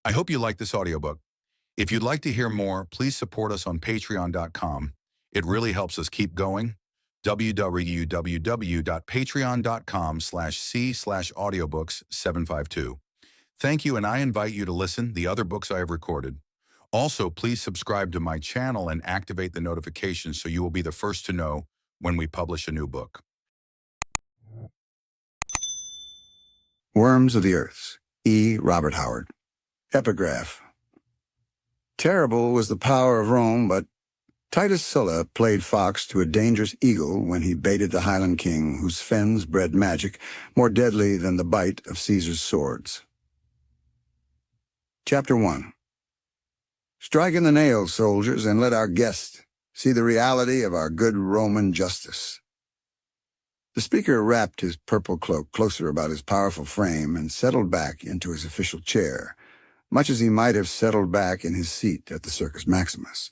I hope you like this audiobook. If you'd like to hear more, please support us on patreon.com. It really helps us keep going. www.patreon.com/c/audiobooks752. Thank you, and I invite you to listen the other books I have recorded. Also, please subscribe to my channel and activate the notifications so you will be the first to know when we publish a new book. Worms of the Earth, E. Robert Howard. Epigraph. Terrible was the power of Rome, but Titus Sulla played fox to a dangerous eagle when he baited the Highland king, whose fens bred magic more deadly than the bite of Caesar's swords. Chapter 1. Strike in the nails, soldiers, and let our guest see the reality of our good Roman justice. The speaker wrapped his purple cloak closer about his powerful frame and settled back into his official chair, much as he might have settled back in his seat at the Circus Maximus,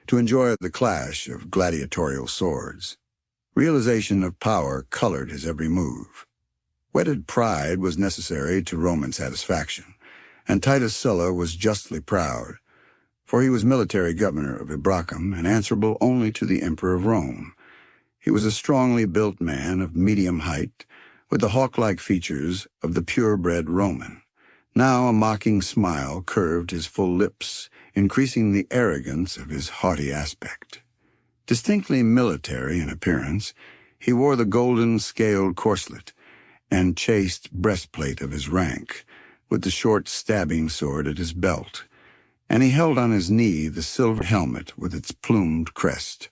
to enjoy the clash of gladiatorial swords. Realization of power colored his every move. Whetted pride was necessary to Roman satisfaction, and Titus Sulla was justly proud, for he was military governor of Ebbracum and answerable only to the Emperor of Rome. He was a strongly built man of medium height, with the hawk-like features of the purebred Roman. Now a mocking smile curved his full lips, increasing the arrogance of his haughty aspect. Distinctly military in appearance, he wore the golden scaled corselet and chaste breastplate of his rank, with the short stabbing sword at his belt, and he held on his knee the silver helmet with its plumed crest.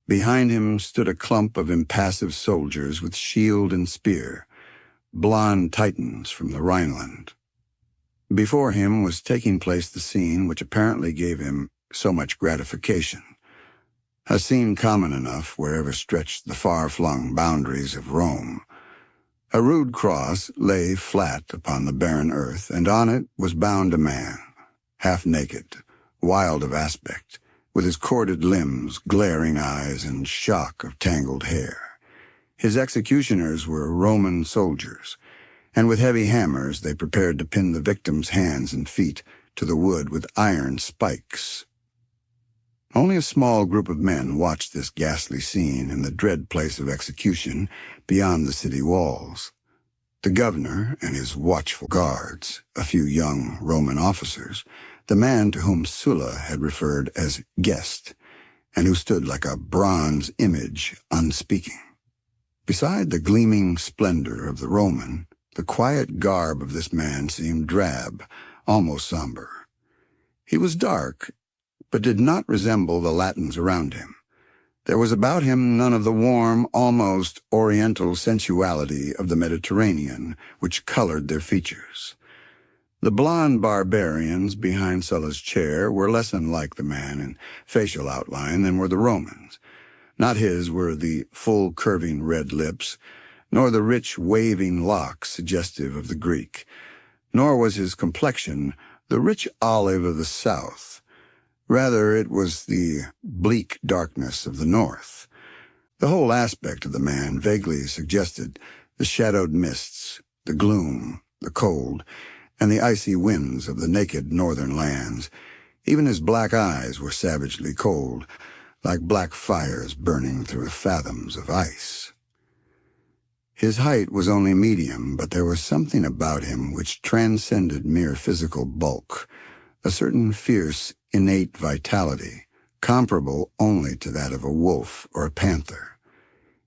Behind him stood a clump of impassive soldiers with shield and spear, blond Titans from the Rhineland. Before him was taking place the scene which apparently gave him so much gratification, a scene common enough wherever stretched the far-flung boundaries of Rome. A rude cross lay flat upon the barren earth, and on it was bound a man, half-naked, wild of aspect, with his corded limbs, glaring eyes, and shock of tangled hair. His executioners were Roman soldiers, and with heavy hammers they prepared to pin the victim's hands and feet to the wood with iron spikes. Only a small group of men watched this ghastly scene in the dread place of execution beyond the city walls. The governor and his watchful guards, a few young Roman officers, the man to whom Sulla had referred as guest, and who stood like a bronze image, unspeaking. Beside the gleaming splendor of the Roman, the quiet garb of this man seemed drab, almost somber. He was dark, but did not resemble the Latins around him. There was about him none of the warm, almost oriental sensuality of the Mediterranean, which colored their features. The blond barbarians behind Sulla's chair were less unlike the man in facial outline than were the Romans. Not his were the full curving red lips, nor the rich waving locks suggestive of the Greek, nor was his complexion the rich olive of the south. Rather, it was the bleak darkness of the north. The whole aspect of the man vaguely suggested the shadowed mists, the gloom, the cold, and the icy winds of the naked northern lands. Even his black eyes were savagely cold, like black fires burning through fathoms of ice. His height was only medium, but there was something about him which transcended mere physical bulk, a certain fierce, innate vitality, comparable only to that of a wolf or a panther.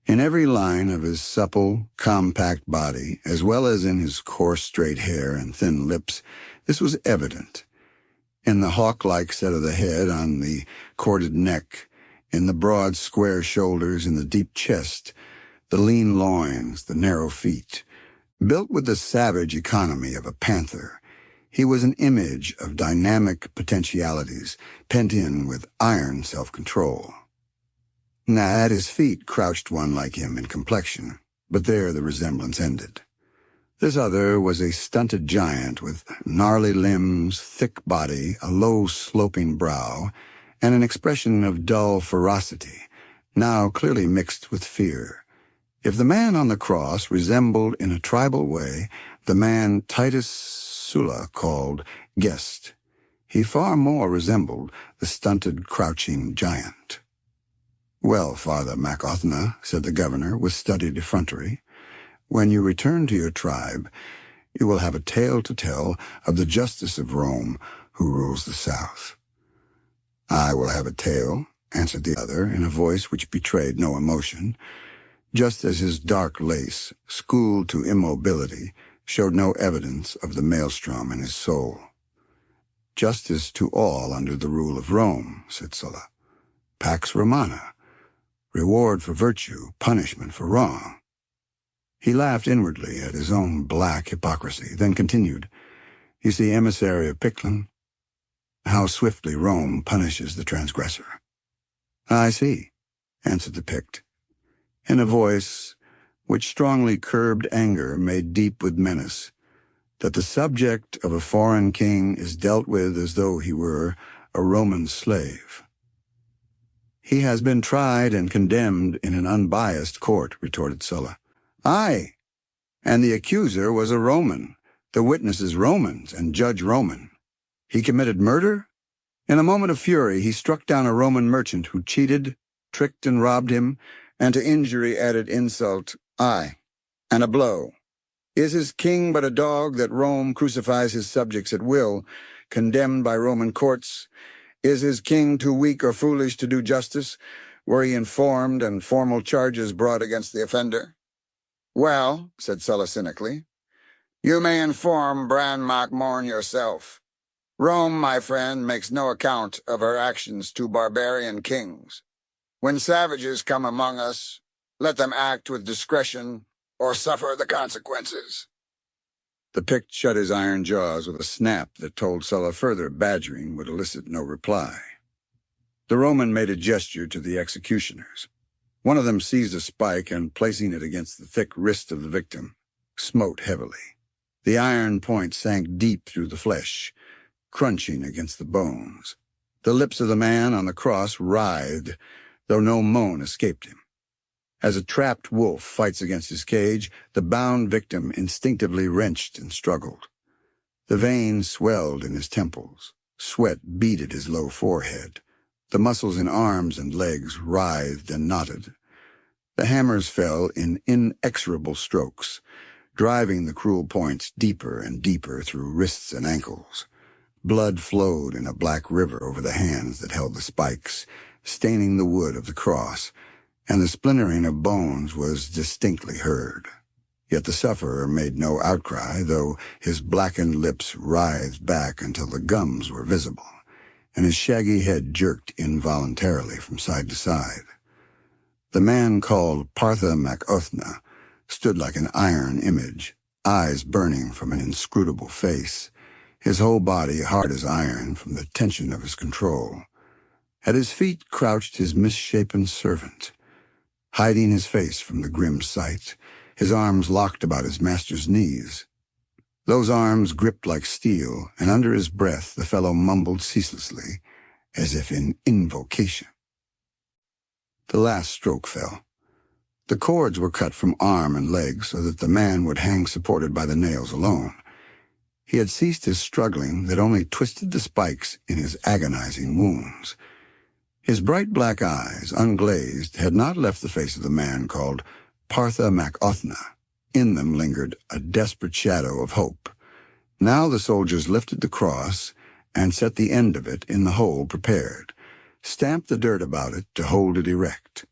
In every line of his supple, compact body, as well as in his coarse, straight hair and thin lips, this was evident. In the hawk-like set of the head, on the corded neck, in the broad, square shoulders, in the deep chest, the lean loins, the narrow feet. Built with the savage economy of a panther, he was an image of dynamic potentialities, pent in with iron self-control. Now, at his feet crouched one like him in complexion, but there the resemblance ended. This other was a stunted giant with gnarly limbs, thick body, a low sloping brow, and an expression of dull ferocity, now clearly mixed with fear. If the man on the cross resembled in a tribal way the man Titus Sulla called guessed. He far more resembled the stunted, crouching giant. "Well, Father Mac-Othna," said the governor with studied effrontery, "when you return to your tribe, you will have a tale to tell of the justice of Rome who rules the south." "I will have a tale," answered the other in a voice which betrayed no emotion, just as his dark lace, schooled to immobility, showed no evidence of the maelstrom in his soul. "Justice to all under the rule of Rome," said Sulla. "Pax Romana, reward for virtue, punishment for wrong." He laughed inwardly at his own black hypocrisy, then continued, "You see, emissary of Pictland, how swiftly Rome punishes the transgressor." "I see," answered the Pict, in a voice which strongly curbed anger made deep with menace, "that the subject of a foreign king is dealt with as though he were a Roman slave." "He has been tried and condemned in an unbiased court," retorted Sulla. "Aye, and the accuser was a Roman, the witnesses Romans, and judge Roman. He committed murder? In a moment of fury he struck down a Roman merchant who cheated, tricked and robbed him, and to injury added insult, aye, and a blow. Is his king but a dog that Rome crucifies his subjects at will, condemned by Roman courts? Is his king too weak or foolish to do justice? Were he informed and formal charges brought against the offender?" "Well," said Sulla cynically, "you may inform Bran Mac Morn yourself. Rome, my friend, makes no account of her actions to barbarian kings. When savages come among us, let them act with discretion or suffer the consequences." The Pict shut his iron jaws with a snap that told Sulla further badgering would elicit no reply. The Roman made a gesture to the executioners. One of them seized a spike and, placing it against the thick wrist of the victim, smote heavily. The iron point sank deep through the flesh, crunching against the bones. The lips of the man on the cross writhed, though no moan escaped him. As a trapped wolf fights against his cage, the bound victim instinctively wrenched and struggled. The veins swelled in his temples. Sweat beaded his low forehead. The muscles in arms and legs writhed and knotted. The hammers fell in inexorable strokes, driving the cruel points deeper and deeper through wrists and ankles. Blood flowed in a black river over the hands that held the spikes, staining the wood of the cross, and the splintering of bones was distinctly heard. Yet the sufferer made no outcry, though his blackened lips writhed back until the gums were visible, and his shaggy head jerked involuntarily from side to side. The man called Partha Mac-Othna stood like an iron image, eyes burning from an inscrutable face, his whole body hard as iron from the tension of his control. At his feet crouched his misshapen servant, hiding his face from the grim sight, his arms locked about his master's knees. Those arms gripped like steel, and under his breath the fellow mumbled ceaselessly, as if in invocation. The last stroke fell. The cords were cut from arm and leg so that the man would hang supported by the nails alone. He had ceased his struggling that only twisted the spikes in his agonizing wounds. His bright black eyes, unglazed, had not left the face of the man called Partha Mac-Othna. In them lingered a desperate shadow of hope. Now the soldiers lifted the cross and set the end of it in the hole prepared, stamped the dirt about it to hold it erect.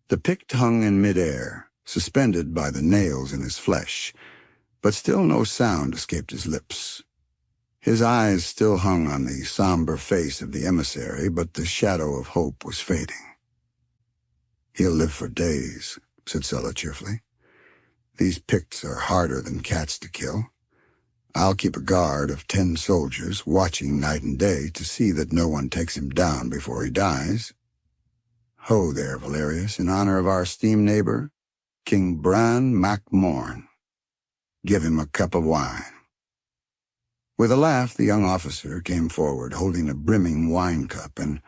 The Pict hung in midair, suspended by the nails in his flesh, but still no sound escaped his lips. His eyes still hung on the somber face of the emissary, but the shadow of hope was fading. "He'll live for days," said Sulla cheerfully. "These Picts are harder than cats to kill. I'll keep a guard of 10 soldiers, watching night and day to see that no one takes him down before he dies. Ho there, Valerius, in honor of our esteemed neighbor, King Bran Mac Morn. Give him a cup of wine." With a laugh, the young officer came forward, holding a brimming wine cup, and,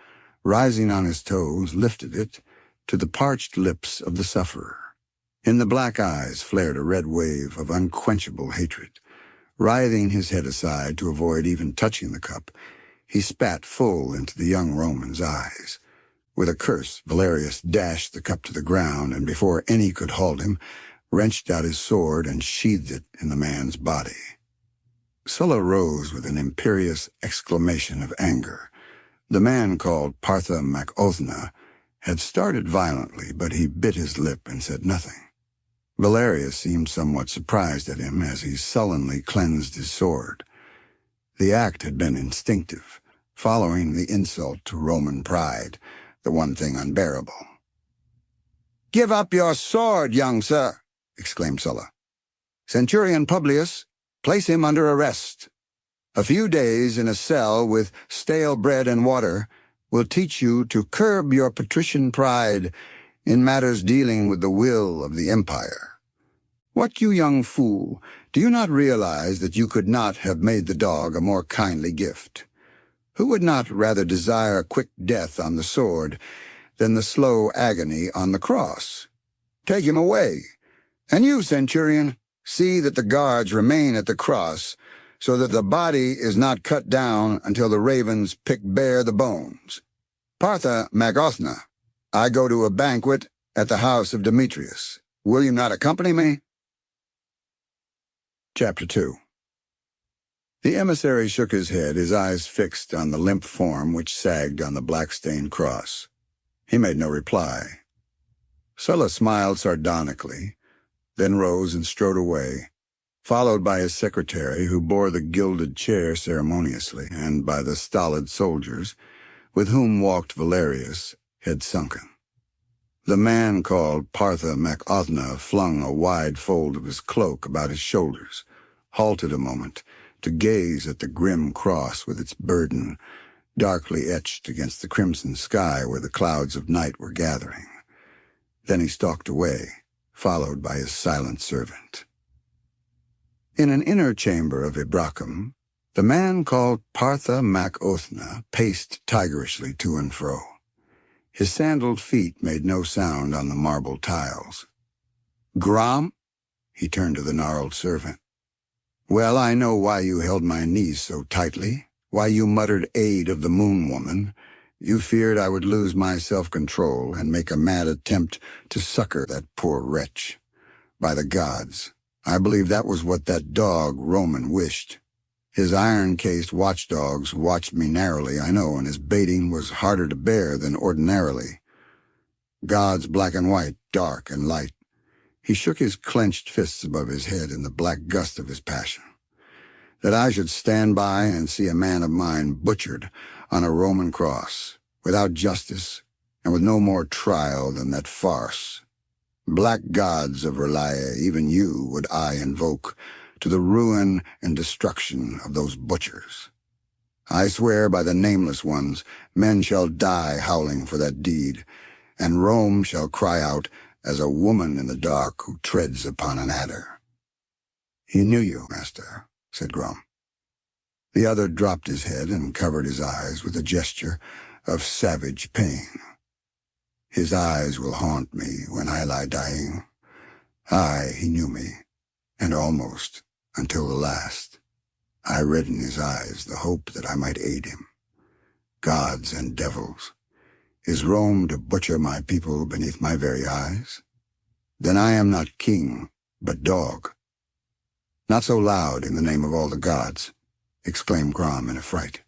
rising on his toes, lifted it to the parched lips of the sufferer. In the black eyes flared a red wave of unquenchable hatred. Writhing his head aside to avoid even touching the cup, he spat full into the young Roman's eyes. With a curse, Valerius dashed the cup to the ground, and before any could halt him, wrenched out his sword and sheathed it in the man's body. Sulla rose with an imperious exclamation of anger. The man called Partha Mac had started violently, but he bit his lip and said nothing. Valerius seemed somewhat surprised at him as he sullenly cleansed his sword. The act had been instinctive, following the insult to Roman pride, the one thing unbearable. "Give up your sword, young sir," exclaimed Sulla. "Centurion Publius, place him under arrest. A few days in a cell with stale bread and water will teach you to curb your patrician pride in matters dealing with the will of the empire. What, you young fool, do you not realize that you could not have made the dog a more kindly gift? Who would not rather desire quick death on the sword than the slow agony on the cross? Take him away. And you, centurion, see that the guards remain at the cross, so that the body is not cut down until the ravens pick bare the bones. Partha Mac I go to a banquet at the house of Demetrius. Will you not accompany me?" Chapter 2. The emissary shook his head, his eyes fixed on the limp form which sagged on the black-stained cross. He made no reply. Sulla smiled sardonically, then rose and strode away, followed by his secretary, who bore the gilded chair ceremoniously, and by the stolid soldiers, with whom walked Valerius, head sunken. The man called Partha Mac flung a wide fold of his cloak about his shoulders, halted a moment to gaze at the grim cross with its burden, darkly etched against the crimson sky where the clouds of night were gathering. Then he stalked away, followed by his silent servant. In an inner chamber of Ebbracum, the man called Partha Mac paced tigerishly to and fro. His sandaled feet made no sound on the marble tiles. "Gram?" He turned to the gnarled servant. "Well, I know why you held my knees so tightly, why you muttered aid of the moon woman. You feared I would lose my self-control and make a mad attempt to succor that poor wretch. By the gods, I believe that was what that dog Roman wished. His iron-cased watchdogs watched me narrowly, I know, and his baiting was harder to bear than ordinarily. Gods black and white, dark and light." He shook his clenched fists above his head in the black gust of his passion. "That I should stand by and see a man of mine butchered on a Roman cross, without justice, and with no more trial than that farce. Black gods of Rhineland, even you would I invoke, to the ruin and destruction of those butchers. I swear by the nameless ones, men shall die howling for that deed, and Rome shall cry out as a woman in the dark who treads upon an adder." "He knew you, master," said Grom. The other dropped his head and covered his eyes with a gesture of savage pain. "His eyes will haunt me when I lie dying. Aye, he knew me, and almost, until the last, I read in his eyes the hope that I might aid him. Gods and devils, is Rome to butcher my people beneath my very eyes? Then I am not king, but dog." "Not so loud, in the name of all the gods," exclaimed Grom in affright.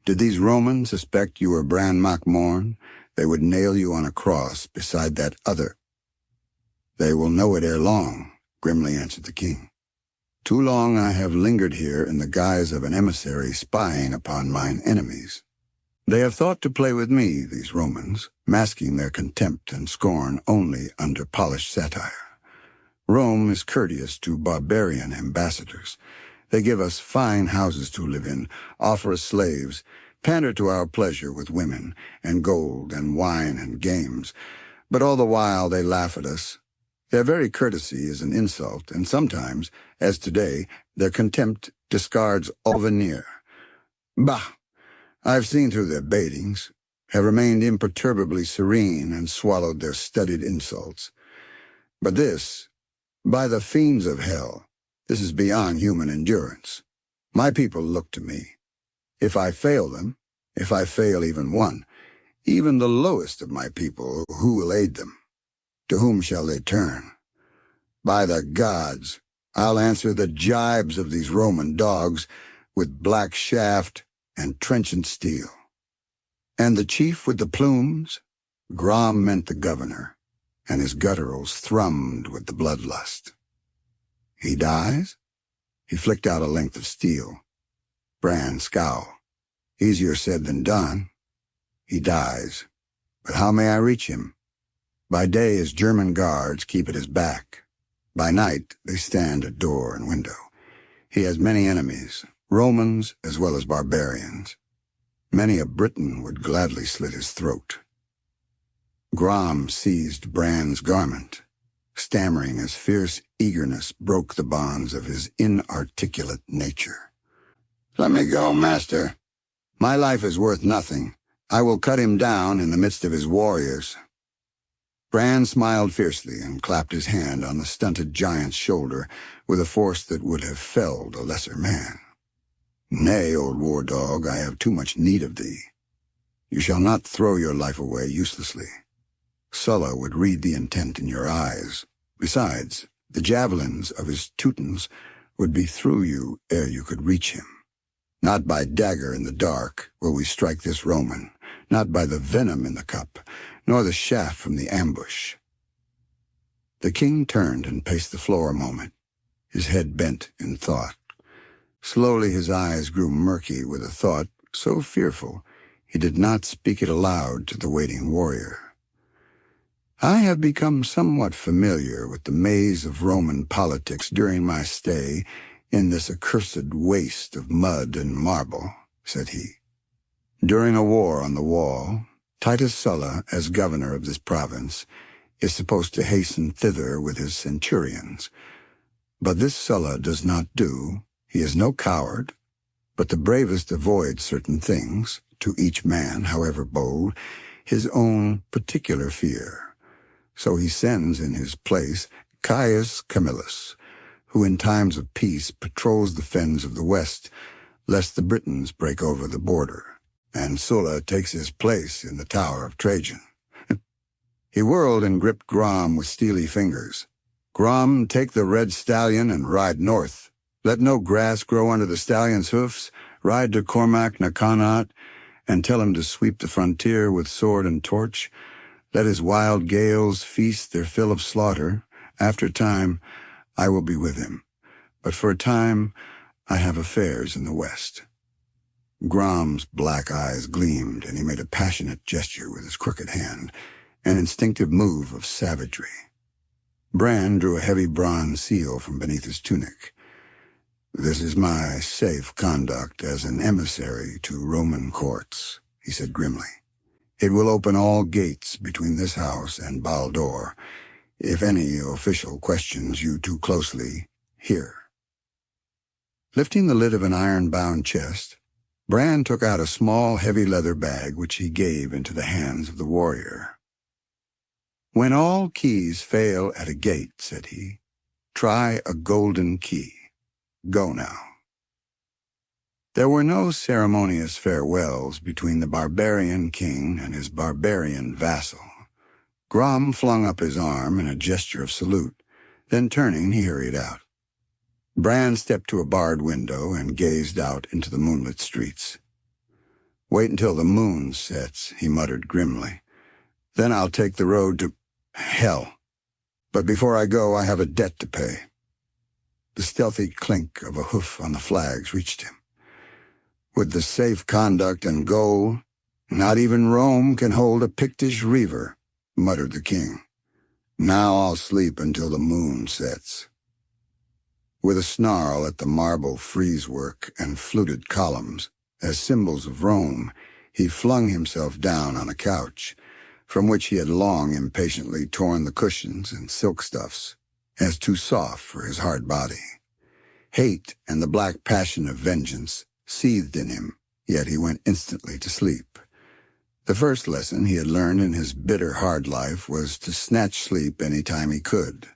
"Did these Romans suspect you were Bran Mac Morn, they would nail you on a cross beside that other." "They will know it ere long," grimly answered the king. "Too long I have lingered here in the guise of an emissary spying upon mine enemies. They have thought to play with me, these Romans, masking their contempt and scorn only under polished satire. Rome is courteous to barbarian ambassadors. They give us fine houses to live in, offer us slaves, pander to our pleasure with women, and gold, and wine, and games. But all the while they laugh at us. Their very courtesy is an insult, and sometimes, as today, their contempt discards all veneer. Bah! I've seen through their baitings, have remained imperturbably serene, and swallowed their studied insults. But this, by the fiends of hell, This is beyond human endurance. My people look to me. If I fail them, if I fail even one, even the lowest of my people, who will aid them? To whom shall they turn? By the gods, I'll answer the jibes of these Roman dogs with black shaft and trenchant steel. And the chief with the plumes? Grom meant the governor, and his gutturals thrummed with the bloodlust. He dies? He flicked out a length of steel. Bran scowled. Easier said than done. He dies. But how may I reach him? By day his German guards keep at his back. By night they stand at door and window. He has many enemies, Romans as well as barbarians. Many a Briton would gladly slit his throat. Grom seized Bran's garment, stammering as fierce eagerness broke the bonds of his inarticulate nature. "Let me go, master. My life is worth nothing. I will cut him down in the midst of his warriors." Bran smiled fiercely and clapped his hand on the stunted giant's shoulder with a force that would have felled a lesser man. "Nay, old war dog, I have too much need of thee. You shall not throw your life away uselessly. Sulla would read the intent in your eyes. Besides, the javelins of his Teutons would be through you ere you could reach him. Not by dagger in the dark will we strike this Roman, not by the venom in the cup, nor the shaft from the ambush." The king turned and paced the floor a moment, his head bent in thought. Slowly his eyes grew murky with a thought so fearful he did not speak it aloud to the waiting warrior. "I have become somewhat familiar with the maze of Roman politics during my stay in this accursed waste of mud and marble," said he. "During a war on the wall, Titus Sulla, as governor of this province, is supposed to hasten thither with his centurions. But this Sulla does not do. He is no coward, but the bravest avoid certain things, to each man, however bold, his own particular fear. So he sends in his place Caius Camillus, who in times of peace patrols the fens of the west, lest the Britons break over the border, and Sulla takes his place in the Tower of Trajan." He whirled and gripped Grom with steely fingers. "Grom, take the red stallion and ride north. Let no grass grow under the stallion's hoofs. Ride to Cormac na Connaught, and tell him to sweep the frontier with sword and torch. Let his wild gales feast their fill of slaughter. After time, I will be with him. But for a time, I have affairs in the west." Grom's black eyes gleamed, and he made a passionate gesture with his crooked hand, an instinctive move of savagery. Bran drew a heavy bronze seal from beneath his tunic. "This is my safe conduct as an emissary to Roman courts," he said grimly. "It will open all gates between this house and Baldur. If any official questions you too closely, here." Lifting the lid of an iron-bound chest, Bran took out a small, heavy leather bag which he gave into the hands of the warrior. "When all keys fail at a gate," said he, "try a golden key. Go now." There were no ceremonious farewells between the barbarian king and his barbarian vassal. Grom flung up his arm in a gesture of salute. Then turning, he hurried out. Bran stepped to a barred window and gazed out into the moonlit streets. "Wait until the moon sets," he muttered grimly. "Then I'll take the road to hell. But before I go, I have a debt to pay." The stealthy clink of a hoof on the flags reached him. "With the safe conduct and gold, not even Rome can hold a Pictish reaver," muttered the king. "Now I'll sleep until the moon sets." With a snarl at the marble frieze-work and fluted columns, as symbols of Rome, he flung himself down on a couch, from which he had long impatiently torn the cushions and silk stuffs, as too soft for his hard body. Hate and the black passion of vengeance seethed in him, yet he went instantly to sleep. The first lesson he had learned in his bitter, hard life was to snatch sleep any time he could,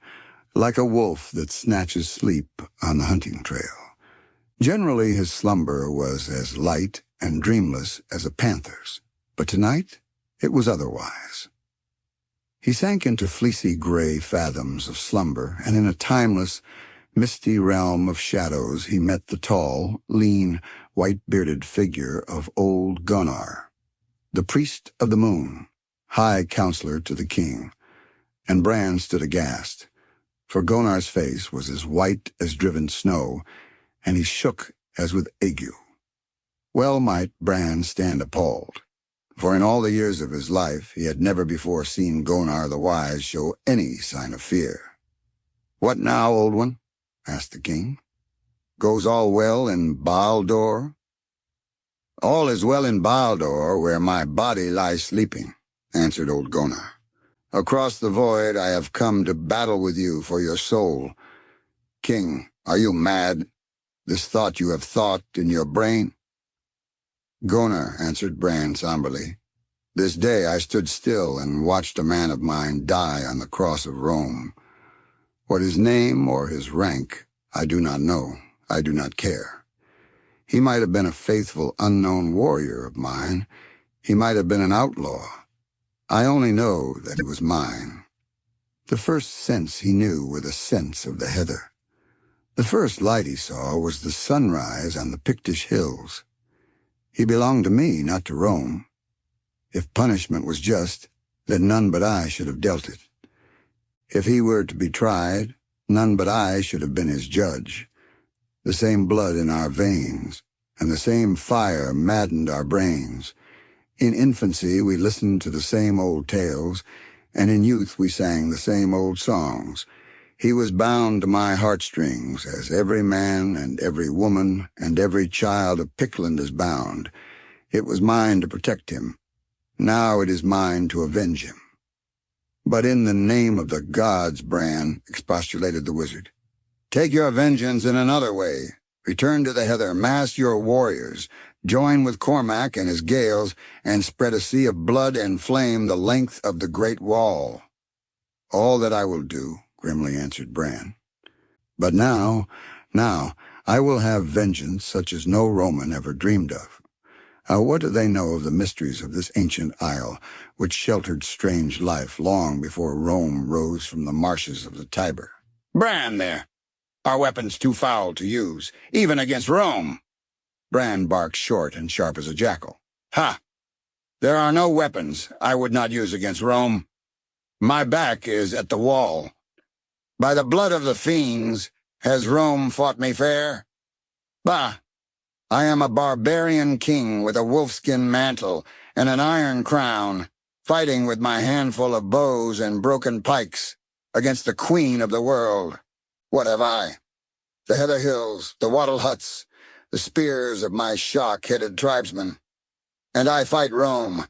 like a wolf that snatches sleep on the hunting trail. Generally his slumber was as light and dreamless as a panther's, but tonight it was otherwise. He sank into fleecy gray fathoms of slumber, and in a timeless, misty realm of shadows he met the tall, lean, white-bearded figure of old Gunnar, the priest of the moon, high counselor to the king, and Bran stood aghast, for Gunnar's face was as white as driven snow, and he shook as with ague. Well might Bran stand appalled, for in all the years of his life he had never before seen Gunnar the Wise show any sign of fear. "What now, old one?" asked the king. "Goes all well in Baldor?" "All is well in Baldor, where my body lies sleeping," answered old Gunnar. "Across the void I have come to battle with you for your soul. King, are you mad? This thought you have thought in your brain?" "Gunnar," answered Bran somberly, "this day I stood still and watched a man of mine die on the cross of Rome. What his name or his rank, I do not know. I do not care. He might have been a faithful, unknown warrior of mine. He might have been an outlaw. I only know that he was mine." The first scents he knew were the scents of the heather. The first light he saw was the sunrise on the Pictish hills. He belonged to me, not to Rome. If punishment was just, then none but I should have dealt it. If he were to be tried, none but I should have been his judge. The same blood in our veins, and the same fire maddened our brains. In infancy we listened to the same old tales, and in youth we sang the same old songs. He was bound to my heartstrings, as every man and every woman and every child of Pickland is bound. It was mine to protect him. Now it is mine to avenge him. "But in the name of the gods, Bran," expostulated the wizard, "take your vengeance in another way. Return to the heather, mass your warriors, join with Cormac and his Gaels, and spread a sea of blood and flame the length of the great wall." "All that I will do," grimly answered Bran. "But now, I will have vengeance such as no Roman ever dreamed of. What do they know of the mysteries of this ancient isle, which sheltered strange life long before Rome rose from the marshes of the Tiber?" "Bran, there! Are weapons too foul to use, even against Rome?" Bran barked short and sharp as a jackal. "Ha! There are no weapons I would not use against Rome. My back is at the wall. By the blood of the fiends, has Rome fought me fair? Bah! I am a barbarian king with a wolfskin mantle and an iron crown, fighting with my handful of bows and broken pikes against the queen of the world. What have I? The heather hills, the wattle huts, the spears of my shock-headed tribesmen. And I fight Rome,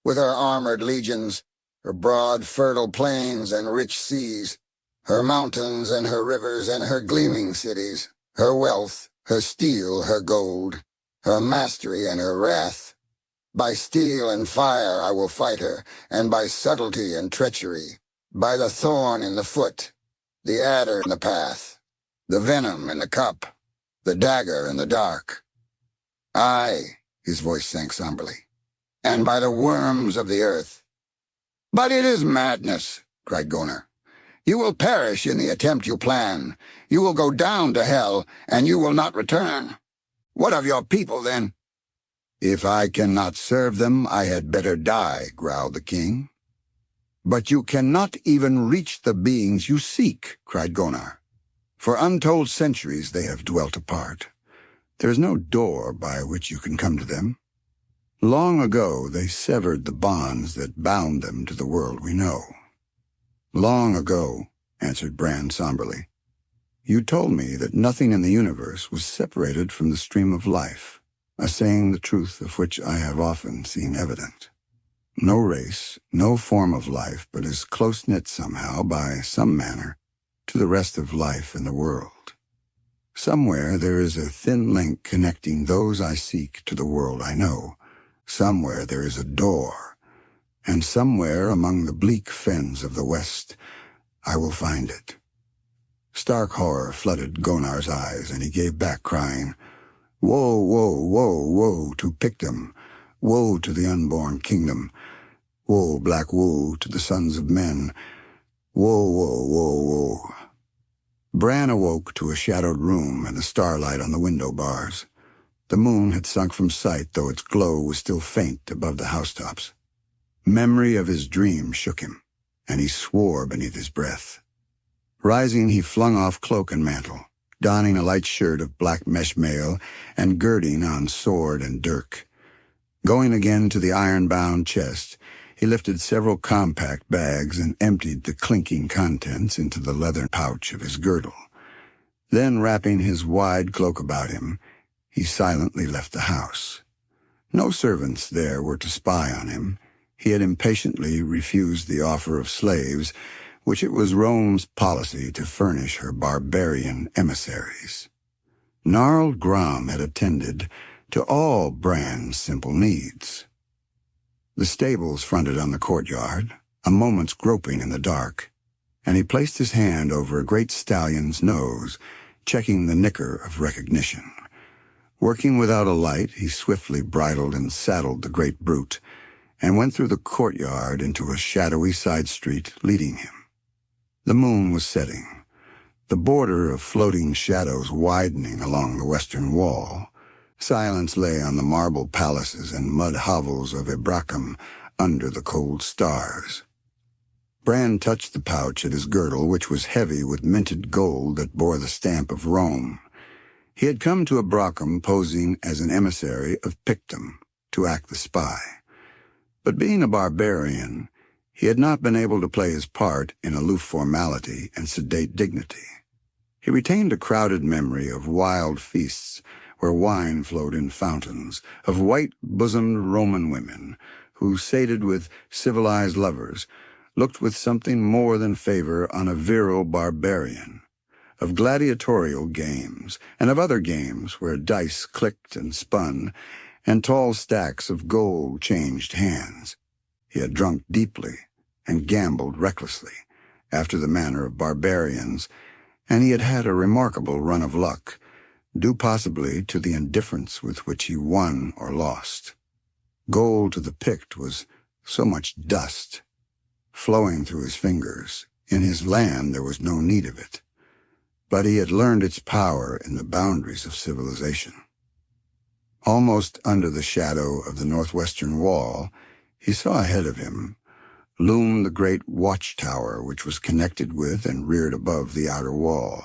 with her armored legions, her broad, fertile plains and rich seas, her mountains and her rivers and her gleaming cities, her wealth, her steel, her gold, her mastery and her wrath. By steel and fire I will fight her, and by subtlety and treachery, by the thorn in the foot, the adder in the path, the venom in the cup, the dagger in the dark. Aye," his voice sank somberly, "and by the worms of the earth." "But it is madness," cried Gunnar. "You will perish in the attempt you plan. You will go down to hell, and you will not return. What of your people, then?" "If I cannot serve them, I had better die," growled the king. "But you cannot even reach the beings you seek," cried Gunnar. "For untold centuries they have dwelt apart. There is no door by which you can come to them. Long ago they severed the bonds that bound them to the world we know." "Long ago," answered Bran somberly. "You told me that nothing in the universe was separated from the stream of life, a saying the truth of which I have often seen evident. No race, no form of life, but is close-knit somehow, by some manner, to the rest of life in the world. Somewhere there is a thin link connecting those I seek to the world I know. Somewhere there is a door, and somewhere among the bleak fens of the West I will find it. Stark horror flooded Gonar's eyes, and he gave back, crying, "Woe, woe, woe, woe to Pictum! Woe to the unborn kingdom! Woe, black woe to the sons of men! Woe, woe, woe, woe!" Bran awoke to a shadowed room and the starlight on the window bars. The moon had sunk from sight, though its glow was still faint above the housetops. Memory of his dream shook him, and he swore beneath his breath. Rising, he flung off cloak and mantle, donning a light shirt of black mesh mail and girding on sword and dirk. Going again to the iron-bound chest, he lifted several compact bags and emptied the clinking contents into the leather pouch of his girdle. Then, wrapping his wide cloak about him, he silently left the house. No servants there were to spy on him. He had impatiently refused the offer of slaves, which it was Rome's policy to furnish her barbarian emissaries. Gnarled Grom had attended to all Bran's simple needs. The stables fronted on the courtyard, a moment's groping in the dark, and he placed his hand over a great stallion's nose, checking the nicker of recognition. Working without a light, he swiftly bridled and saddled the great brute, and went through the courtyard into a shadowy side street, leading him. The moon was setting, the border of floating shadows widening along the western wall. Silence lay on the marble palaces and mud hovels of Ebbracum under the cold stars. Bran touched the pouch at his girdle, which was heavy with minted gold that bore the stamp of Rome. He had come to Ebbracum posing as an emissary of Pictum, to act the spy. But being a barbarian, he had not been able to play his part in aloof formality and sedate dignity. He retained a crowded memory of wild feasts where wine flowed in fountains, of white-bosomed Roman women who, sated with civilized lovers, looked with something more than favor on a virile barbarian, of gladiatorial games, and of other games where dice clicked and spun, and tall stacks of gold changed hands. He had drunk deeply and gambled recklessly, after the manner of barbarians, and he had had a remarkable run of luck, due possibly to the indifference with which he won or lost. Gold to the picked was so much dust, flowing through his fingers. In his land there was no need of it, but he had learned its power in the boundaries of civilization. Almost under the shadow of the northwestern wall, he saw ahead of him loomed the great watchtower which was connected with and reared above the outer wall.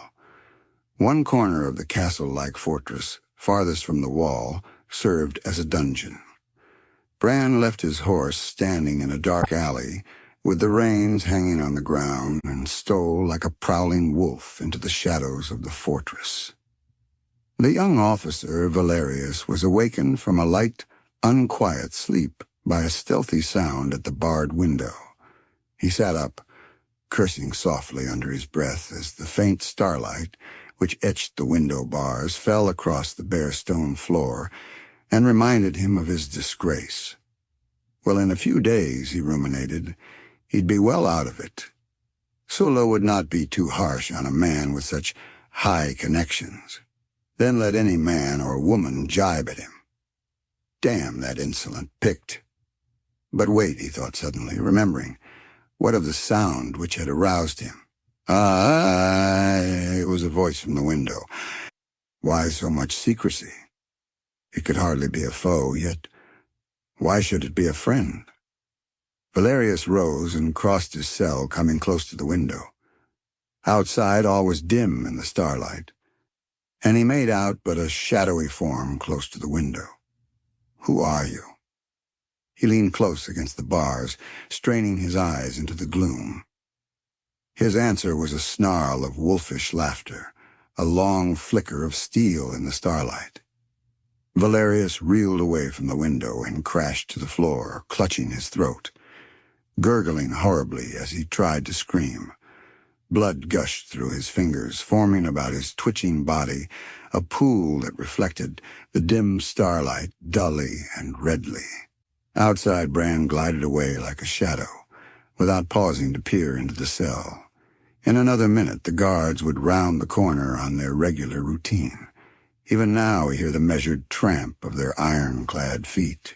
One corner of the castle-like fortress, farthest from the wall, served as a dungeon. Bran left his horse standing in a dark alley, with the reins hanging on the ground, and stole like a prowling wolf into the shadows of the fortress. The young officer, Valerius, was awakened from a light, unquiet sleep by a stealthy sound at the barred window. He sat up, cursing softly under his breath as the faint starlight, which etched the window bars, fell across the bare stone floor and reminded him of his disgrace. Well, in a few days, he ruminated, he'd be well out of it. Sulla would not be too harsh on a man with such high connections. Then let any man or woman jibe at him. Damn that insolent Pict. But wait, he thought suddenly, remembering, what of the sound which had aroused him? It was a voice from the window. Why so much secrecy? It could hardly be a foe, yet why should it be a friend? Valerius rose and crossed his cell, coming close to the window. Outside all was dim in the starlight, and he made out but a shadowy form close to the window. Who are you? He leaned close against the bars, straining his eyes into the gloom. His answer was a snarl of wolfish laughter, a long flicker of steel in the starlight. Valerius reeled away from the window and crashed to the floor, clutching his throat, gurgling horribly as he tried to scream. Blood gushed through his fingers, forming about his twitching body a pool that reflected the dim starlight dully and redly. Outside, Bran glided away like a shadow, without pausing to peer into the cell. In another minute, the guards would round the corner on their regular routine. Even now we hear the measured tramp of their iron-clad feet.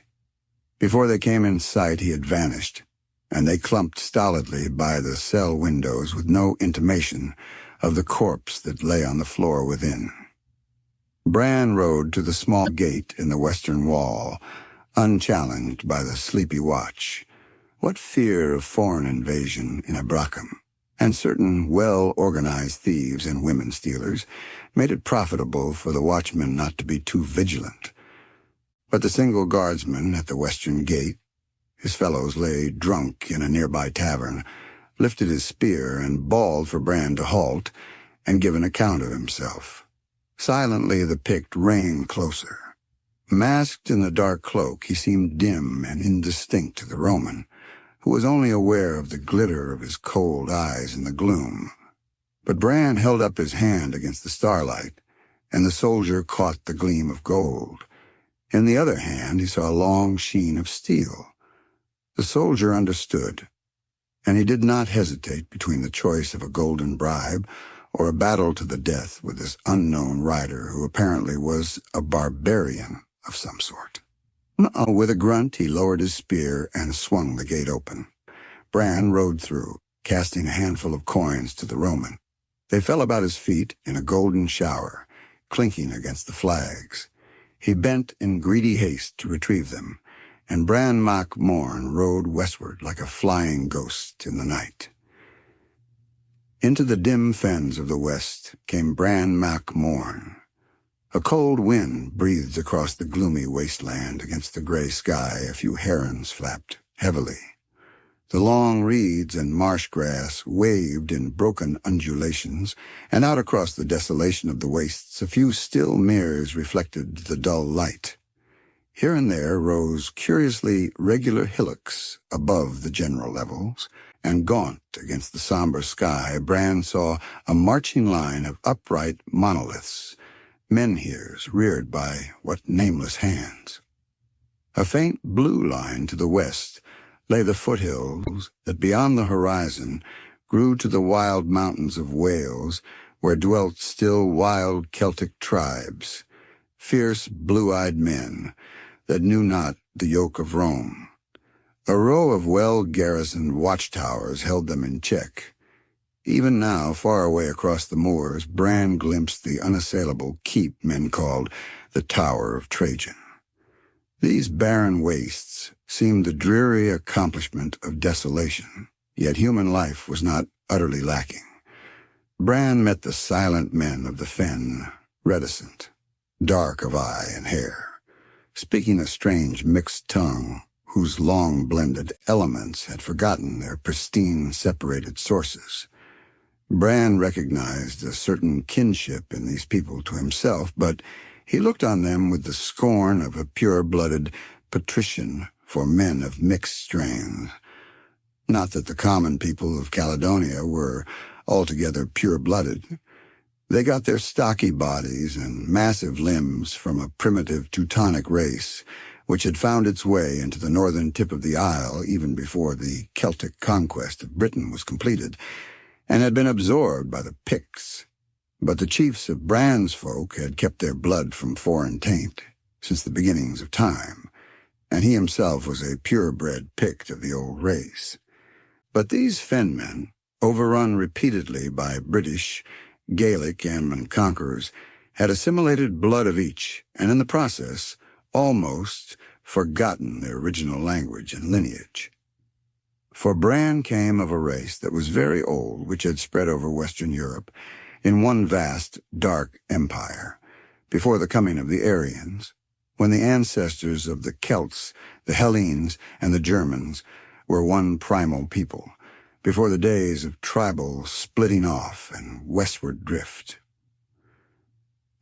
Before they came in sight, he had vanished, and they clumped stolidly by the cell windows with no intimation of the corpse that lay on the floor within. Bran rode to the small gate in the western wall, unchallenged by the sleepy watch. What fear of foreign invasion in Ebbracum, and certain well-organized thieves and women-stealers, made it profitable for the watchmen not to be too vigilant. But the single guardsman at the western gate, his fellows lay drunk in a nearby tavern, lifted his spear and bawled for Bran to halt and give an account of himself. Silently the Pict reined closer. Masked in the dark cloak, he seemed dim and indistinct to the Roman, who was only aware of the glitter of his cold eyes in the gloom. But Bran held up his hand against the starlight, and the soldier caught the gleam of gold. In the other hand he saw a long sheen of steel. The soldier understood, and he did not hesitate between the choice of a golden bribe or a battle to the death with this unknown rider who apparently was a barbarian of some sort. With a grunt, he lowered his spear and swung the gate open. Bran rode through, casting a handful of coins to the Roman. They fell about his feet in a golden shower, clinking against the flags. He bent in greedy haste to retrieve them, and Bran Mac Morn rode westward like a flying ghost in the night. Into the dim fens of the west came Bran Mac Morn. A cold wind breathed across the gloomy wasteland. Against the gray sky a few herons flapped heavily. The long reeds and marsh grass waved in broken undulations, and out across the desolation of the wastes a few still mirrors reflected the dull light. Here and there rose curiously regular hillocks above the general levels, and gaunt against the somber sky Bran saw a marching line of upright monoliths, menhirs reared by what nameless hands. A faint blue line to the west lay the foothills that beyond the horizon grew to the wild mountains of Wales, where dwelt still wild Celtic tribes, fierce blue-eyed men that knew not the yoke of Rome. A row of well-garrisoned watchtowers held them in check. Even now, far away across the moors, Bran glimpsed the unassailable keep men called the Tower of Trajan. These barren wastes seemed the dreary accomplishment of desolation, yet human life was not utterly lacking. Bran met the silent men of the fen, reticent, dark of eye and hair, speaking a strange mixed tongue whose long-blended elements had forgotten their pristine separated sources. Bran recognized a certain kinship in these people to himself, but he looked on them with the scorn of a pure-blooded patrician for men of mixed strains. Not that the common people of Caledonia were altogether pure-blooded. They got their stocky bodies and massive limbs from a primitive Teutonic race, which had found its way into the northern tip of the isle even before the Celtic conquest of Britain was completed, and had been absorbed by the Picts. But the chiefs of Bran's folk had kept their blood from foreign taint since the beginnings of time, and he himself was a purebred Pict of the old race. But these fenmen, overrun repeatedly by British, Gaelic, and conquerors, had assimilated blood of each, and in the process almost forgotten their original language and lineage. For Bran came of a race that was very old, which had spread over Western Europe in one vast, dark empire, before the coming of the Aryans, when the ancestors of the Celts, the Hellenes, and the Germans were one primal people, before the days of tribal splitting off and westward drift.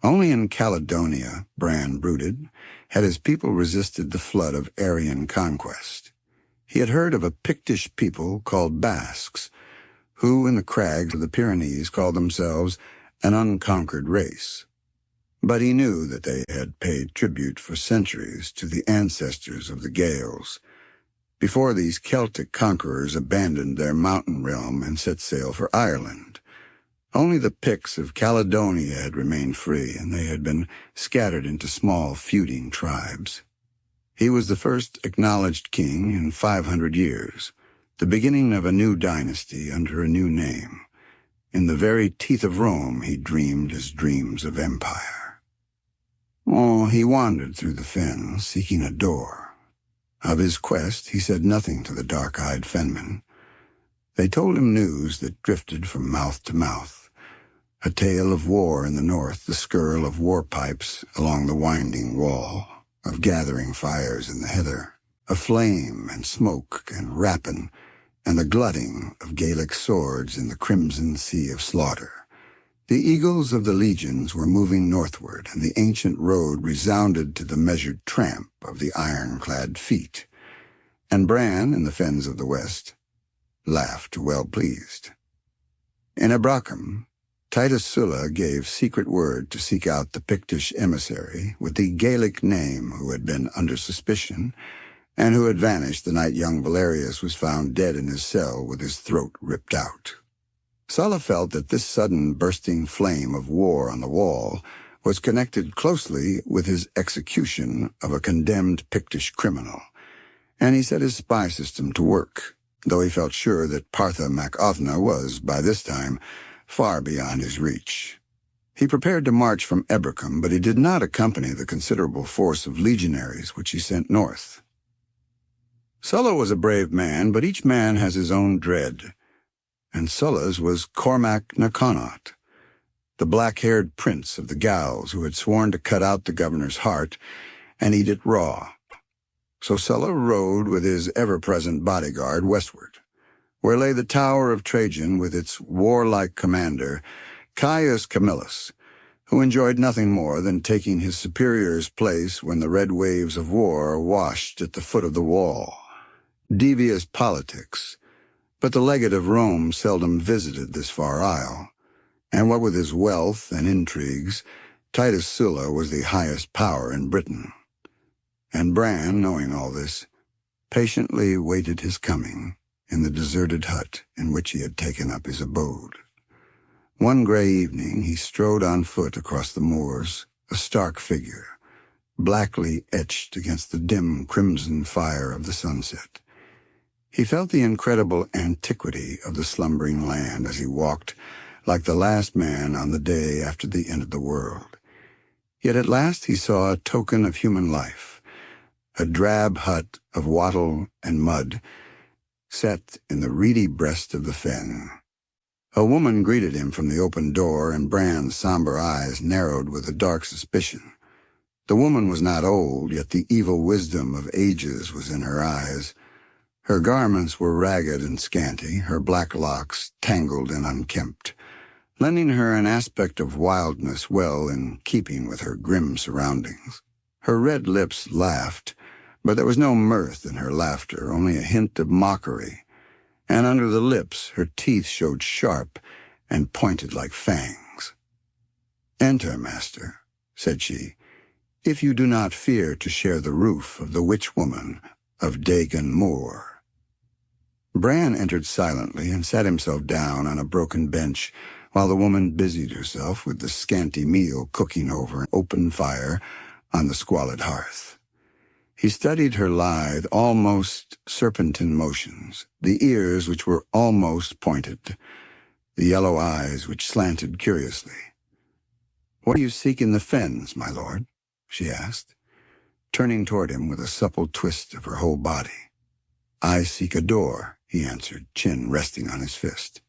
Only in Caledonia, Bran brooded, had his people resisted the flood of Aryan conquest. He had heard of a Pictish people called Basques, who in the crags of the Pyrenees called themselves an unconquered race. But he knew that they had paid tribute for centuries to the ancestors of the Gaels. before these Celtic conquerors abandoned their mountain realm and set sail for Ireland. Only the Picts of Caledonia had remained free, and they had been scattered into small feuding tribes. He was the first acknowledged king in 500 years, the beginning of a new dynasty under a new name. In the very teeth of Rome he dreamed his dreams of empire. Oh, he wandered through the fens, seeking a door. Of his quest he said nothing to the dark-eyed fenmen. They told him news that drifted from mouth to mouth. A tale of war in the north, the skirl of war pipes along the winding wall, of gathering fires in the heather, of flame and smoke and rapine, and the glutting of Gaelic swords in the crimson sea of slaughter. The eagles of the legions were moving northward, and the ancient road resounded to the measured tramp of the iron-clad feet. And Bran, in the fens of the west, laughed well-pleased. In Ebbracum, Titus Sulla gave secret word to seek out the Pictish emissary with the Gaelic name who had been under suspicion and who had vanished the night young Valerius was found dead in his cell with his throat ripped out. Sulla felt that this sudden bursting flame of war on the wall was connected closely with his execution of a condemned Pictish criminal, and he set his spy system to work, though he felt sure that Partha mac Othna was, by this time, far beyond his reach. He prepared to march from Ebbracum, but he did not accompany the considerable force of legionaries which he sent north. Sulla was a brave man, but each man has his own dread, and Sulla's was Cormac na Connaught, the black-haired prince of the Gauls who had sworn to cut out the governor's heart and eat it raw. So Sulla rode with his ever-present bodyguard westward, where lay the Tower of Trajan with its warlike commander, Caius Camillus, who enjoyed nothing more than taking his superior's place when the red waves of war washed at the foot of the wall. Devious politics, but the legate of Rome seldom visited this far isle, and what with his wealth and intrigues, Titus Sulla was the highest power in Britain. And Bran, knowing all this, patiently waited his coming in the deserted hut in which he had taken up his abode. One gray evening he strode on foot across the moors, a stark figure, blackly etched against the dim crimson fire of the sunset. He felt the incredible antiquity of the slumbering land as he walked like the last man on the day after the end of the world. Yet at last he saw a token of human life, a drab hut of wattle and mud set in the reedy breast of the fen. A woman greeted him from the open door, and Bran's somber eyes narrowed with a dark suspicion. The woman was not old, yet the evil wisdom of ages was in her eyes. Her garments were ragged and scanty, her black locks tangled and unkempt, lending her an aspect of wildness well in keeping with her grim surroundings. Her red lips laughed, but there was no mirth in her laughter, only a hint of mockery, and under the lips her teeth showed sharp and pointed like fangs. "Enter, master," said she, "if you do not fear to share the roof of the witch-woman of Dagon Moor." Bran entered silently and sat himself down on a broken bench while the woman busied herself with the scanty meal cooking over an open fire on the squalid hearth. He studied her lithe, almost serpentine motions, the ears which were almost pointed, the yellow eyes which slanted curiously. "What do you seek in the fens, my lord?" she asked, turning toward him with a supple twist of her whole body. "I seek a door," he answered, chin resting on his fist.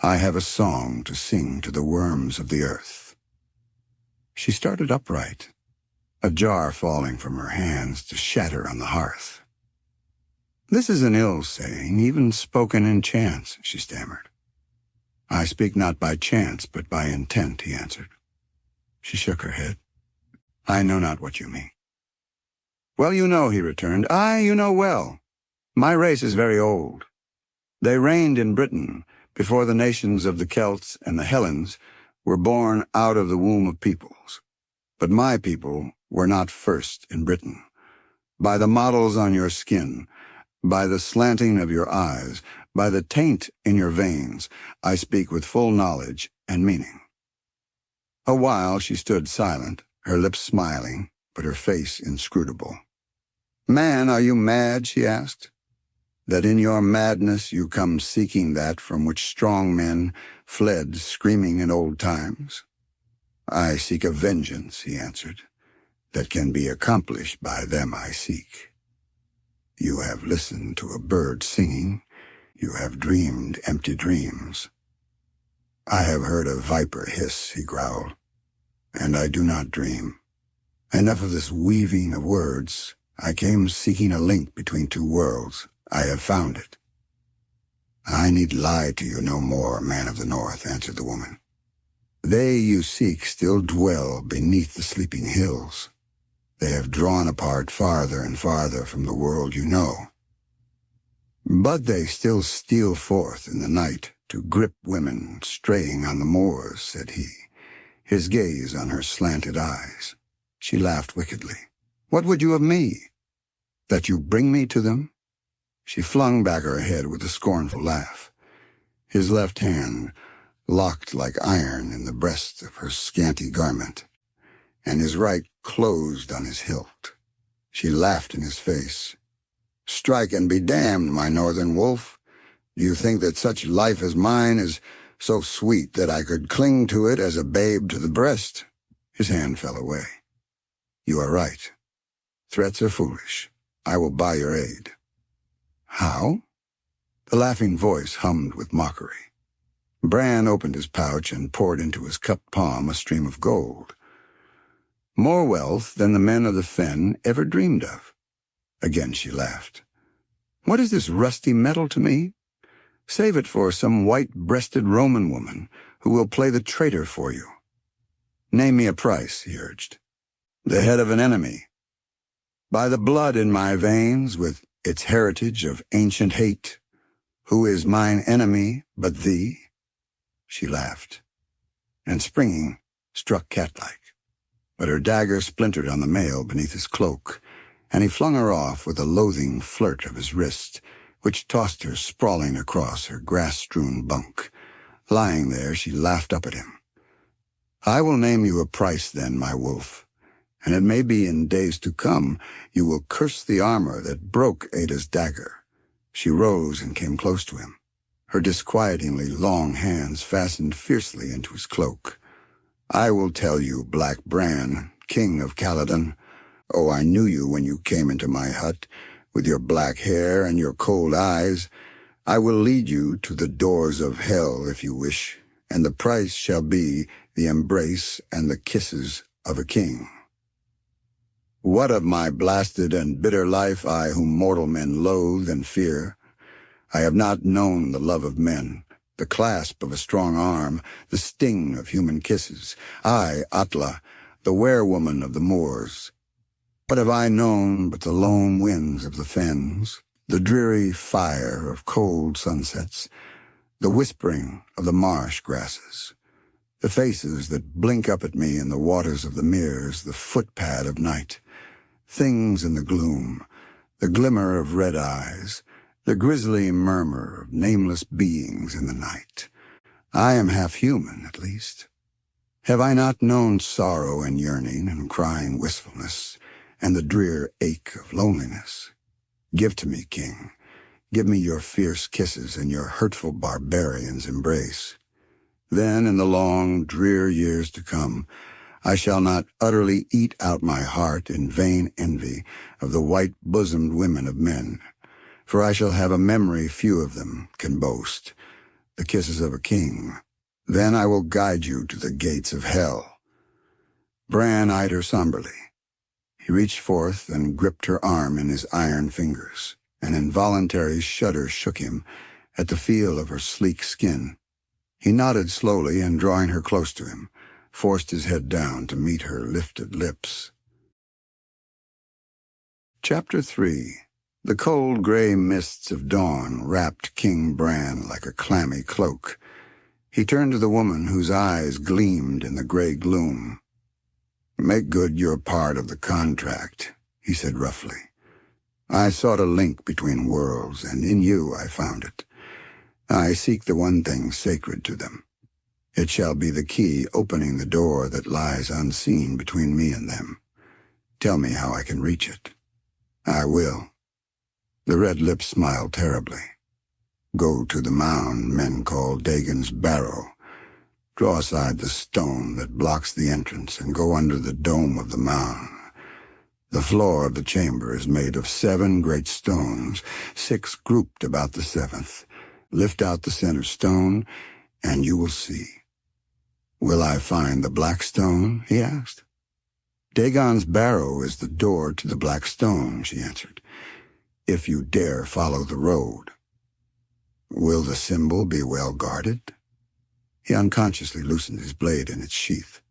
"I have a song to sing to the worms of the earth." She started upright, a jar falling from her hands to shatter on the hearth. "This is an ill saying, even spoken in chance," she stammered. "I speak not by chance, but by intent," he answered. She shook her head. "I know not what you mean." "Well, you know," he returned. "Aye, you know well. My race is very old. They reigned in Britain before the nations of the Celts and the Hellenes were born out of the womb of peoples. But my people were not first in Britain. By the mottles on your skin, By the slanting of your eyes, by the taint in your veins, I speak with full knowledge and meaning." A while she stood silent, her lips smiling, but her face inscrutable. "Man, are you mad?" she asked. "That in your madness you come seeking that from which strong men fled screaming in old times?" "I seek a vengeance," he answered, "that can be accomplished by them I seek." "You have listened to a bird singing. You have dreamed empty dreams." "I have heard a viper hiss," he growled, "and I do not dream. Enough of this weaving of words. I came seeking a link between two worlds. I have found it." "I need lie to you no more, man of the North," answered the woman. "They you seek still dwell beneath the sleeping hills. They have drawn apart farther and farther from the world you know. But they still steal forth in the night to grip women straying on the moors," said he, his gaze on her slanted eyes. She laughed wickedly. "What would you of me? That you bring me to them?" She flung back her head with a scornful laugh. His left hand locked like iron in the breast of her scanty garment, and his right closed on his hilt. She laughed in his face. "Strike and be damned, my northern wolf. Do you think that such life as mine is so sweet that I could cling to it as a babe to the breast?" His hand fell away. "You are right. Threats are foolish. I will buy your aid." "How?" The laughing voice hummed with mockery. Bran opened his pouch and poured into his cupped palm a stream of gold. "More wealth than the men of the fen ever dreamed of." Again she laughed. "What is this rusty metal to me? Save it for some white-breasted Roman woman who will play the traitor for you." "Name me a price," he urged. "The head of an enemy. By the blood in my veins, with its heritage of ancient hate, who is mine enemy but thee?" She laughed, and springing, struck catlike. But her dagger splintered on the mail beneath his cloak, and he flung her off with a loathing flirt of his wrist, which tossed her sprawling across her grass-strewn bunk. Lying there, she laughed up at him. "I will name you a price then, my wolf, and it may be in days to come you will curse the armor that broke Ada's dagger." She rose and came close to him, her disquietingly long hands fastened fiercely into his cloak. "I will tell you, Black Bran, king of Caledon. Oh, I knew you when you came into my hut, with your black hair and your cold eyes. I will lead you to the doors of hell if you wish, and the price shall be the embrace and the kisses of a king. What of my blasted and bitter life, I whom mortal men loathe and fear? I have not known the love of men, the clasp of a strong arm, the sting of human kisses. I, Atla, the werewoman of the moors. What have I known but the lone winds of the fens, the dreary fire of cold sunsets, the whispering of the marsh grasses, the faces that blink up at me in the waters of the meres, the footpad of night, things in the gloom, the glimmer of red eyes, the grisly murmur of nameless beings in the night. I am half human, at least. Have I not known sorrow and yearning and crying wistfulness, and the drear ache of loneliness? Give to me, king. Give me your fierce kisses and your hurtful barbarian's embrace. Then, in the long, drear years to come, I shall not utterly eat out my heart in vain envy of the white-bosomed women of men, for I shall have a memory few of them can boast, the kisses of a king. Then I will guide you to the gates of hell." Bran eyed her somberly. He reached forth and gripped her arm in his iron fingers. An involuntary shudder shook him at the feel of her sleek skin. He nodded slowly and, drawing her close to him, forced his head down to meet her lifted lips. Chapter 3. The cold gray mists of dawn wrapped King Bran like a clammy cloak. He turned to the woman whose eyes gleamed in the gray gloom. "Make good your part of the contract," he said roughly. I sought a link between worlds, and in you I found it. I seek the one thing sacred to them. It shall be the key opening the door that lies unseen between me and them. Tell me how I can reach it. I will. The red lips smiled terribly. Go to the mound men call Dagon's Barrow. Draw aside the stone that blocks the entrance and go under the dome of the mound. The floor of the chamber is made of 7 great stones, 6 grouped about the 7th. Lift out the center stone, and you will see. Will I find the black stone? He asked. Dagon's Barrow is the door to the black stone, she answered, if you dare follow the road. Will the symbol be well guarded? He unconsciously loosened his blade in its sheath.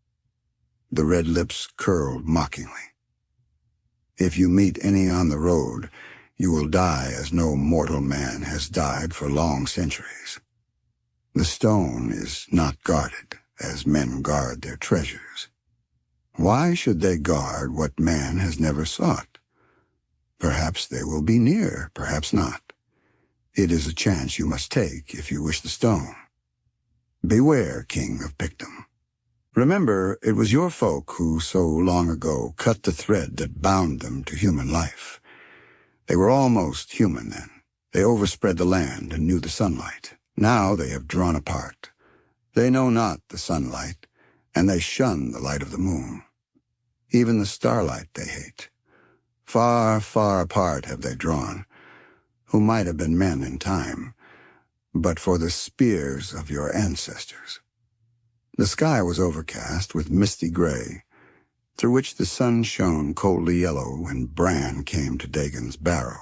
The red lips curled mockingly. If you meet any on the road, you will die as no mortal man has died for long centuries. The stone is not guarded, as men guard their treasures. Why should they guard what man has never sought? Perhaps they will be near, perhaps not. It is a chance you must take if you wish the stone. Beware, King of Pictum. Remember, it was your folk who so long ago cut the thread that bound them to human life. They were almost human then. They overspread the land and knew the sunlight. Now they have drawn apart. They know not the sunlight, and they shun the light of the moon. Even the starlight they hate. Far, far apart have they drawn, who might have been men in time, but for the spears of your ancestors. The sky was overcast with misty gray, through which the sun shone coldly yellow when Bran came to Dagon's Barrow,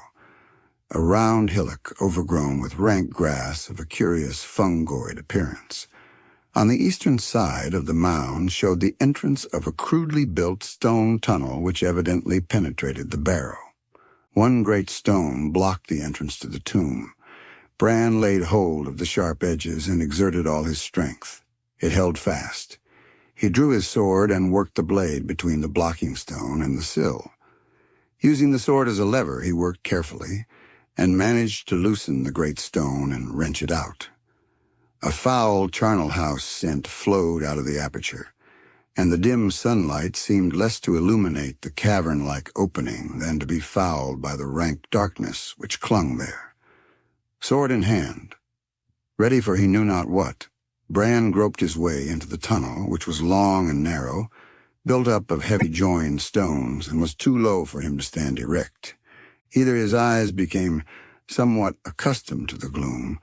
a round hillock overgrown with rank grass of a curious fungoid appearance. On the eastern side of the mound showed the entrance of a crudely built stone tunnel which evidently penetrated the barrow. One great stone blocked the entrance to the tomb. Bran laid hold of the sharp edges and exerted all his strength. It held fast. He drew his sword and worked the blade between the blocking stone and the sill. Using the sword as a lever, he worked carefully and managed to loosen the great stone and wrench it out. A foul charnel house scent flowed out of the aperture, and the dim sunlight seemed less to illuminate the cavern-like opening than to be fouled by the rank darkness which clung there. Sword in hand, ready for he knew not what, Bran groped his way into the tunnel, which was long and narrow, built up of heavy-joined stones, and was too low for him to stand erect. Either his eyes became somewhat accustomed to the gloom,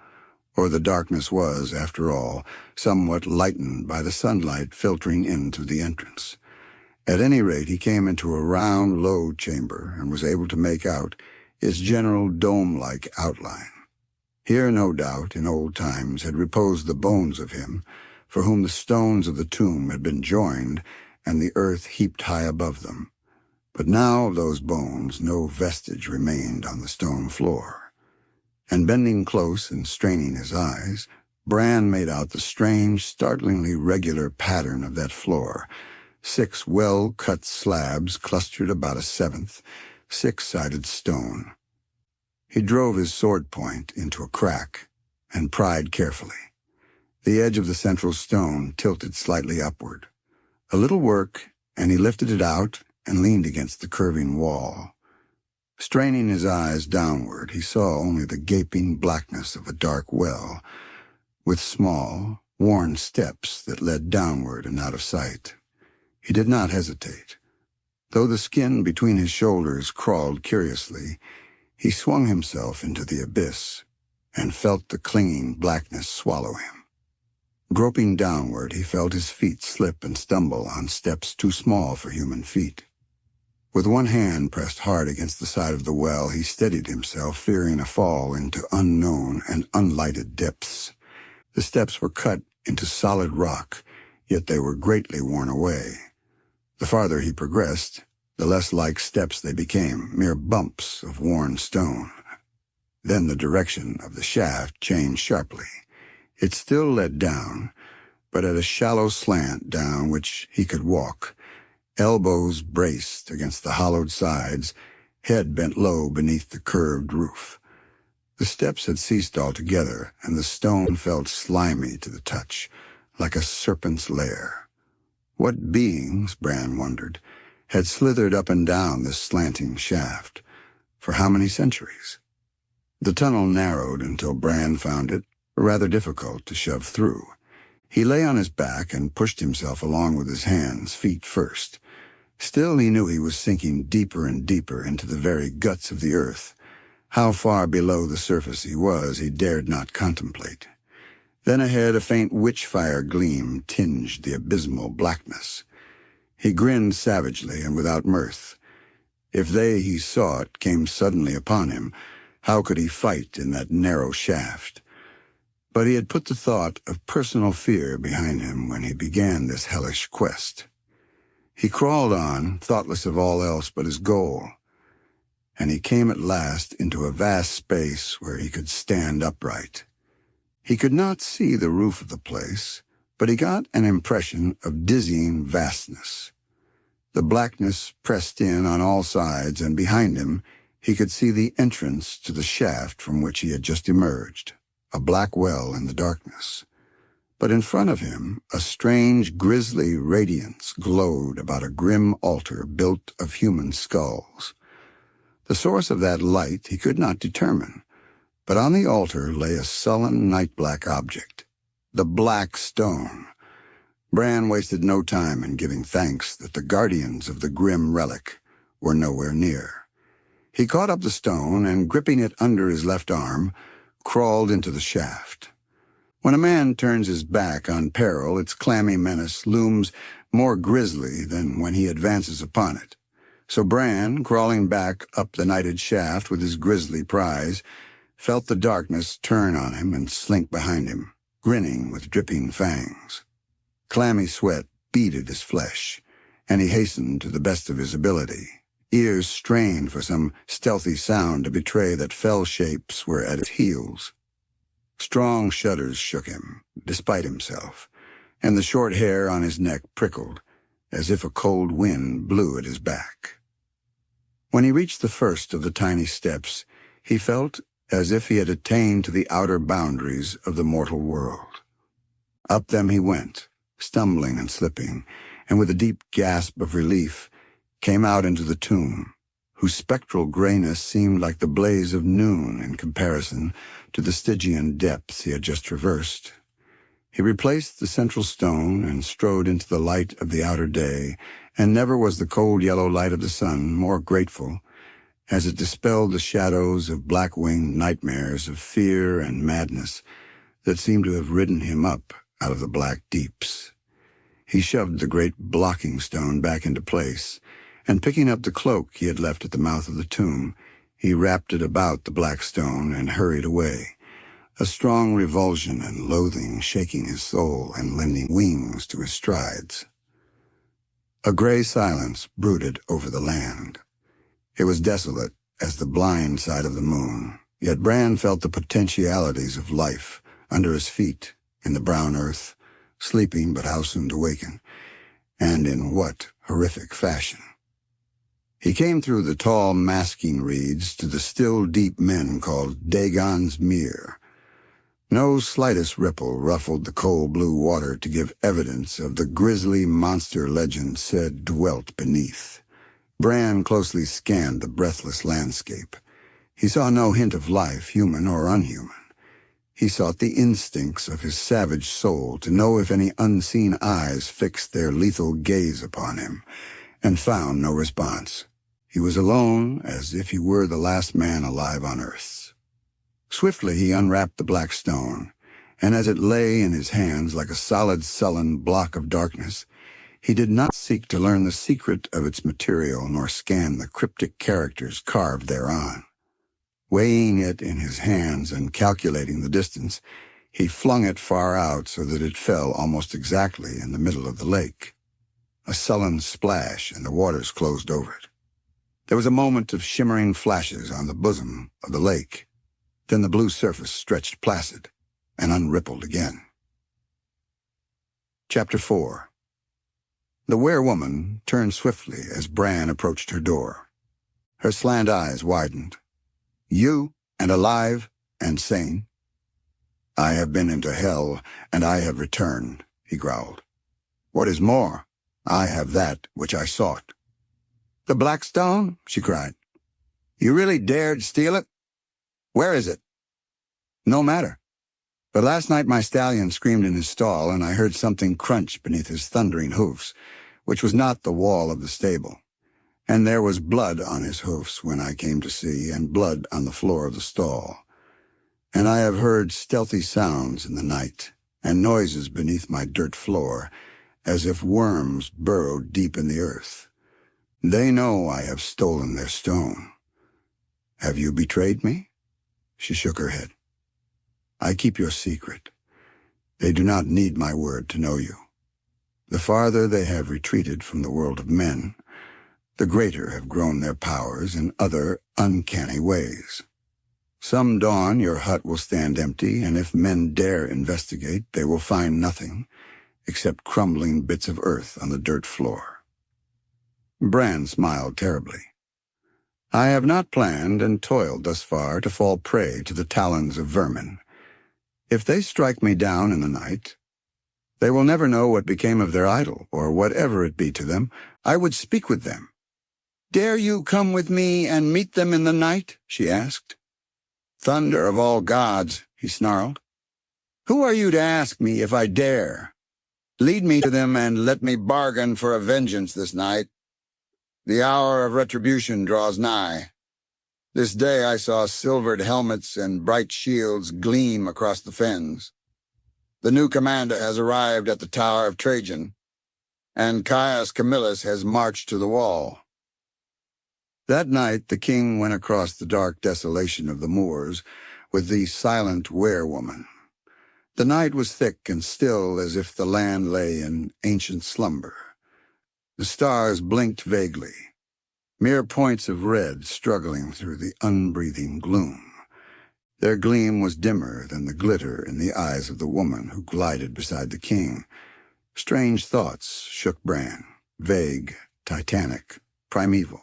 or the darkness was, after all, somewhat lightened by the sunlight filtering in through the entrance. At any rate, he came into a round, low chamber and was able to make out its general dome-like outline. Here, no doubt, in old times had reposed the bones of him, for whom the stones of the tomb had been joined and the earth heaped high above them. But now of those bones no vestige remained on the stone floor. And bending close and straining his eyes, Bran made out the strange, startlingly regular pattern of that floor, 6 well-cut slabs clustered about a 7th, 6-sided stone. He drove his sword point into a crack and pried carefully. The edge of the central stone tilted slightly upward. A little work, and he lifted it out and leaned against the curving wall. Straining his eyes downward, he saw only the gaping blackness of a dark well, with small, worn steps that led downward and out of sight. He did not hesitate. Though the skin between his shoulders crawled curiously, he swung himself into the abyss and felt the clinging blackness swallow him. Groping downward, he felt his feet slip and stumble on steps too small for human feet. With one hand pressed hard against the side of the well, he steadied himself, fearing a fall into unknown and unlighted depths. The steps were cut into solid rock, yet they were greatly worn away. The farther he progressed, the less like steps they became, mere bumps of worn stone. Then the direction of the shaft changed sharply. It still led down, but at a shallow slant down which he could walk, elbows braced against the hollowed sides, head bent low beneath the curved roof. The steps had ceased altogether, and the stone felt slimy to the touch, like a serpent's lair. What beings, Bran wondered, had slithered up and down this slanting shaft? For how many centuries? The tunnel narrowed until Bran found it rather difficult to shove through. He lay on his back and pushed himself along with his hands, feet first. Still he knew he was sinking deeper and deeper into the very guts of the earth. How far below the surface he was, he dared not contemplate. Then ahead a faint witch-fire gleam tinged the abysmal blackness. He grinned savagely and without mirth. If they he sought came suddenly upon him, how could he fight in that narrow shaft? But he had put the thought of personal fear behind him when he began this hellish quest. He crawled on, thoughtless of all else but his goal, and he came at last into a vast space where he could stand upright. He could not see the roof of the place, but he got an impression of dizzying vastness. The blackness pressed in on all sides, and behind him he could see the entrance to the shaft from which he had just emerged, a black well in the darkness. But in front of him, a strange, grisly radiance glowed about a grim altar built of human skulls. The source of that light he could not determine, but on the altar lay a sullen, night-black object, the Black Stone. Bran wasted no time in giving thanks that the guardians of the grim relic were nowhere near. He caught up the stone and, gripping it under his left arm, crawled into the shaft. When a man turns his back on peril, its clammy menace looms more grisly than when he advances upon it. So Bran, crawling back up the nighted shaft with his grisly prize, felt the darkness turn on him and slink behind him, grinning with dripping fangs. Clammy sweat beaded his flesh, and he hastened to the best of his ability, ears strained for some stealthy sound to betray that fell shapes were at his heels. Strong shudders shook him, despite himself, and the short hair on his neck prickled, as if a cold wind blew at his back. When he reached the first of the tiny steps, he felt as if he had attained to the outer boundaries of the mortal world. Up them he went, stumbling and slipping, and with a deep gasp of relief came out into the tomb, whose spectral grayness seemed like the blaze of noon in comparison to the Stygian depths he had just traversed. He replaced the central stone and strode into the light of the outer day, and never was the cold yellow light of the sun more grateful, as it dispelled the shadows of black-winged nightmares of fear and madness that seemed to have ridden him up out of the black deeps. He shoved the great blocking stone back into place, and picking up the cloak he had left at the mouth of the tomb, he wrapped it about the black stone and hurried away, a strong revulsion and loathing shaking his soul and lending wings to his strides. A gray silence brooded over the land. It was desolate as the blind side of the moon, yet Bran felt the potentialities of life under his feet in the brown earth, sleeping but how soon to waken, and in what horrific fashion. He came through the tall masking reeds to the still deep men called Dagon's Mere. No slightest ripple ruffled the cold blue water to give evidence of the grisly monster legend said dwelt beneath. Bran closely scanned the breathless landscape. He saw no hint of life, human or unhuman. He sought the instincts of his savage soul to know if any unseen eyes fixed their lethal gaze upon him, and found no response. He was alone, as if he were the last man alive on earth. Swiftly he unwrapped the black stone, and as it lay in his hands like a solid, sullen block of darkness, he did not seek to learn the secret of its material nor scan the cryptic characters carved thereon. Weighing it in his hands and calculating the distance, he flung it far out so that it fell almost exactly in the middle of the lake. A sullen splash, and the waters closed over it. There was a moment of shimmering flashes on the bosom of the lake. Then the blue surface stretched placid and unrippled again. Chapter 4. The werewoman turned swiftly as Bran approached her door. Her slant eyes widened. You, and alive, and sane? I have been into hell, and I have returned, he growled. What is more, I have that which I sought. The black stone? She cried. You really dared steal it? Where is it? No matter. But last night my stallion screamed in his stall, and I heard something crunch beneath his thundering hoofs, which was not the wall of the stable. And there was blood on his hoofs when I came to see, and blood on the floor of the stall. And I have heard stealthy sounds in the night, and noises beneath my dirt floor, as if worms burrowed deep in the earth. They know I have stolen their stone. Have you betrayed me? She shook her head. I keep your secret. They do not need my word to know you. The farther they have retreated from the world of men, the greater have grown their powers in other uncanny ways. Some dawn your hut will stand empty, and if men dare investigate, they will find nothing except crumbling bits of earth on the dirt floor. Bran smiled terribly. I have not planned and toiled thus far to fall prey to the talons of vermin. If they strike me down in the night, they will never know what became of their idol, or whatever it be to them. I would speak with them. Dare you come with me and meet them in the night? She asked. Thunder of all gods, he snarled. Who are you to ask me if I dare? Lead me to them and let me bargain for a vengeance this night. The hour of retribution draws nigh. This day I saw silvered helmets and bright shields gleam across the fens. The new commander has arrived at the Tower of Trajan, and Caius Camillus has marched to the wall. That night the king went across the dark desolation of the moors with the silent werewoman. The night was thick and still as if the land lay in ancient slumber. The stars blinked vaguely, mere points of red struggling through the unbreathing gloom. Their gleam was dimmer than the glitter in the eyes of the woman who glided beside the king. Strange thoughts shook Bran, vague, titanic, primeval.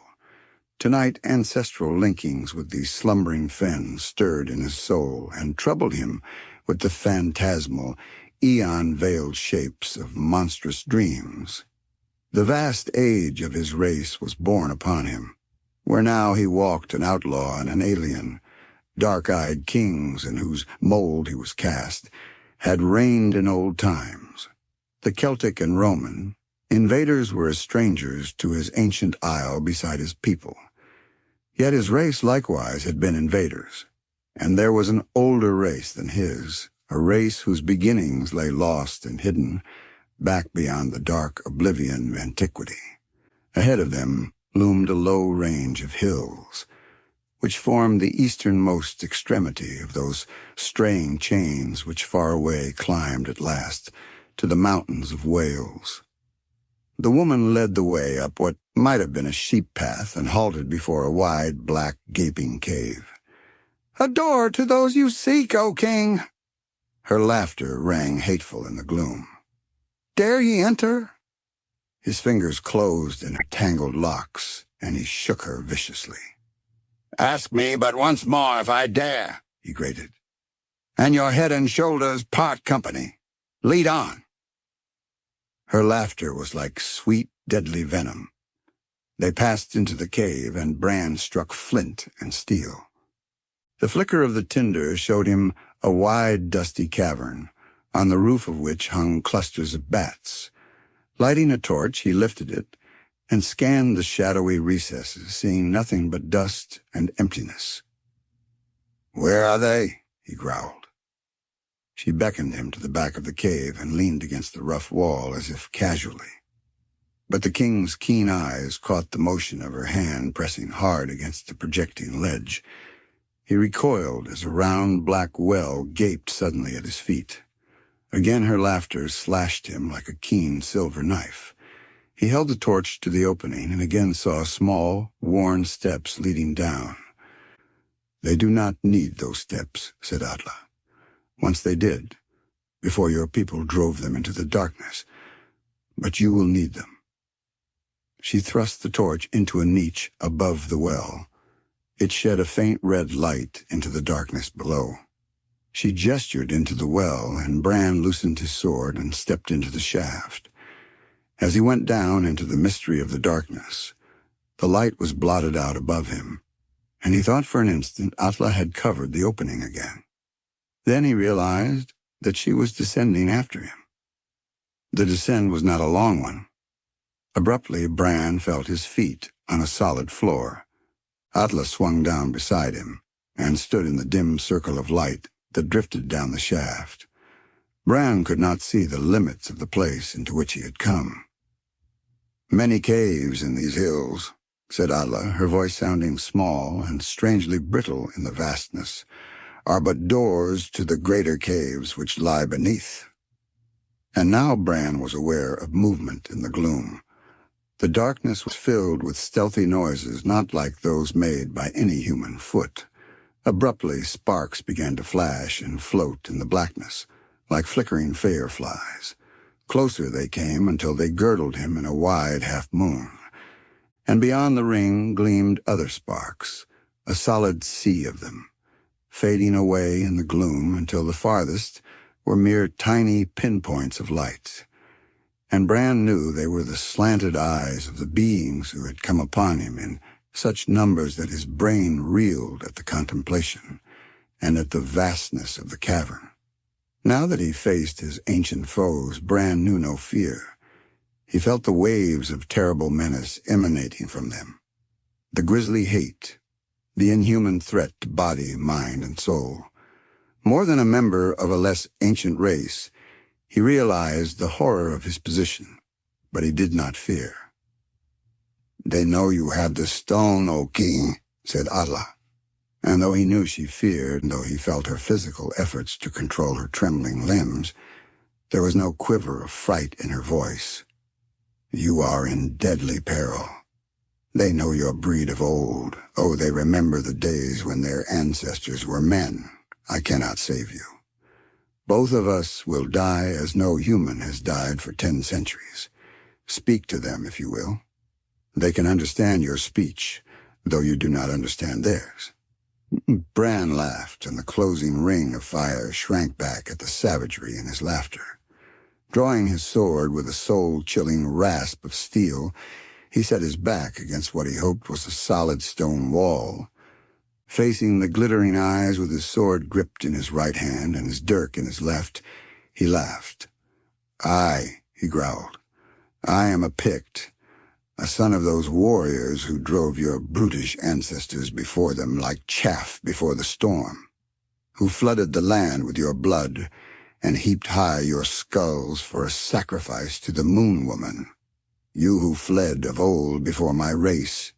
Tonight ancestral linkings with the slumbering fens stirred in his soul and troubled him with the phantasmal, eon-veiled shapes of monstrous dreams. The vast age of his race was borne upon him, where now he walked an outlaw and an alien. Dark-eyed kings in whose mold he was cast had reigned in old times. The Celtic and Roman, invaders were as strangers to his ancient isle beside his people. Yet his race likewise had been invaders, and there was an older race than his, a race whose beginnings lay lost and hidden, back beyond the dark oblivion of antiquity. Ahead of them loomed a low range of hills, which formed the easternmost extremity of those straying chains which far away climbed at last to the mountains of Wales. The woman led the way up what might have been a sheep path and halted before a wide, black, gaping cave. "A door to those you seek, O king!" Her laughter rang hateful in the gloom. "Dare ye enter?" His fingers closed in her tangled locks, and he shook her viciously. "Ask me but once more if I dare," he grated. "And your head and shoulders part company. Lead on." Her laughter was like sweet, deadly venom. They passed into the cave, and Bran struck flint and steel. The flicker of the tinder showed him a wide, dusty cavern, on the roof of which hung clusters of bats. Lighting a torch, he lifted it and scanned the shadowy recesses, seeing nothing but dust and emptiness. "Where are they?" he growled. She beckoned him to the back of the cave and leaned against the rough wall as if casually. But the king's keen eyes caught the motion of her hand pressing hard against the projecting ledge. He recoiled as a round black well gaped suddenly at his feet. Again her laughter slashed him like a keen silver knife. He held the torch to the opening and again saw small, worn steps leading down. "They do not need those steps," said Adla. "Once they did, before your people drove them into the darkness. But you will need them." She thrust the torch into a niche above the well, It shed a faint red light into the darkness below. She gestured into the well, and Bran loosened his sword and stepped into the shaft. As he went down into the mystery of the darkness, the light was blotted out above him, and he thought for an instant Atla had covered the opening again. Then he realized that she was descending after him. The descent was not a long one. Abruptly, Bran felt his feet on a solid floor. Atla swung down beside him and stood in the dim circle of light that drifted down the shaft. Bran could not see the limits of the place into which he had come. "Many caves in these hills," said Atla, her voice sounding small and strangely brittle in the vastness, "are but doors to the greater caves which lie beneath." And now Bran was aware of movement in the gloom. The darkness was filled with stealthy noises not like those made by any human foot. Abruptly, sparks began to flash and float in the blackness, like flickering fireflies. Closer they came until they girdled him in a wide half-moon. And beyond the ring gleamed other sparks, a solid sea of them, fading away in the gloom until the farthest were mere tiny pinpoints of light. And Bran knew they were the slanted eyes of the beings who had come upon him in such numbers that his brain reeled at the contemplation and at the vastness of the cavern. Now that he faced his ancient foes, Bran knew no fear. He felt the waves of terrible menace emanating from them, the grisly hate, the inhuman threat to body, mind, and soul. More than a member of a less ancient race, he realized the horror of his position, but he did not fear. "They know you have the stone, O king," said Atla. And though he knew she feared, and though he felt her physical efforts to control her trembling limbs, there was no quiver of fright in her voice. "You are in deadly peril. They know your breed of old. Oh, they remember the days when their ancestors were men. I cannot save you. Both of us will die as no human has died for 10 centuries. Speak to them, if you will. They can understand your speech, though you do not understand theirs." Bran laughed, and the closing ring of fire shrank back at the savagery in his laughter. Drawing his sword with a soul-chilling rasp of steel, he set his back against what he hoped was a solid stone wall. Facing the glittering eyes with his sword gripped in his right hand and his dirk in his left, he laughed. "I," he growled, "I am a Pict, a son of those warriors who drove your brutish ancestors before them like chaff before the storm, who flooded the land with your blood and heaped high your skulls for a sacrifice to the Moon Woman. You who fled of old before my race,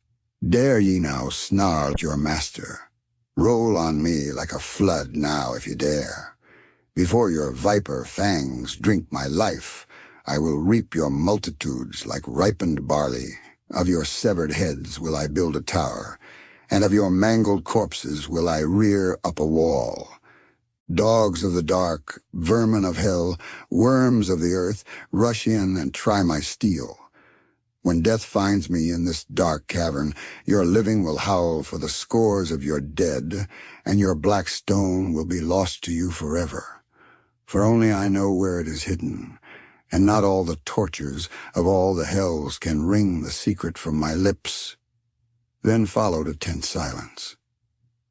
dare ye now snarl at your master? Roll on me like a flood now if you dare. Before your viper fangs drink my life, I will reap your multitudes like ripened barley. Of your severed heads will I build a tower, and of your mangled corpses will I rear up a wall. Dogs of the dark, vermin of hell, worms of the earth, rush in and try my steel. When death finds me in this dark cavern, your living will howl for the scores of your dead, and your black stone will be lost to you forever. For only I know where it is hidden, and not all the tortures of all the hells can wring the secret from my lips." Then followed a tense silence.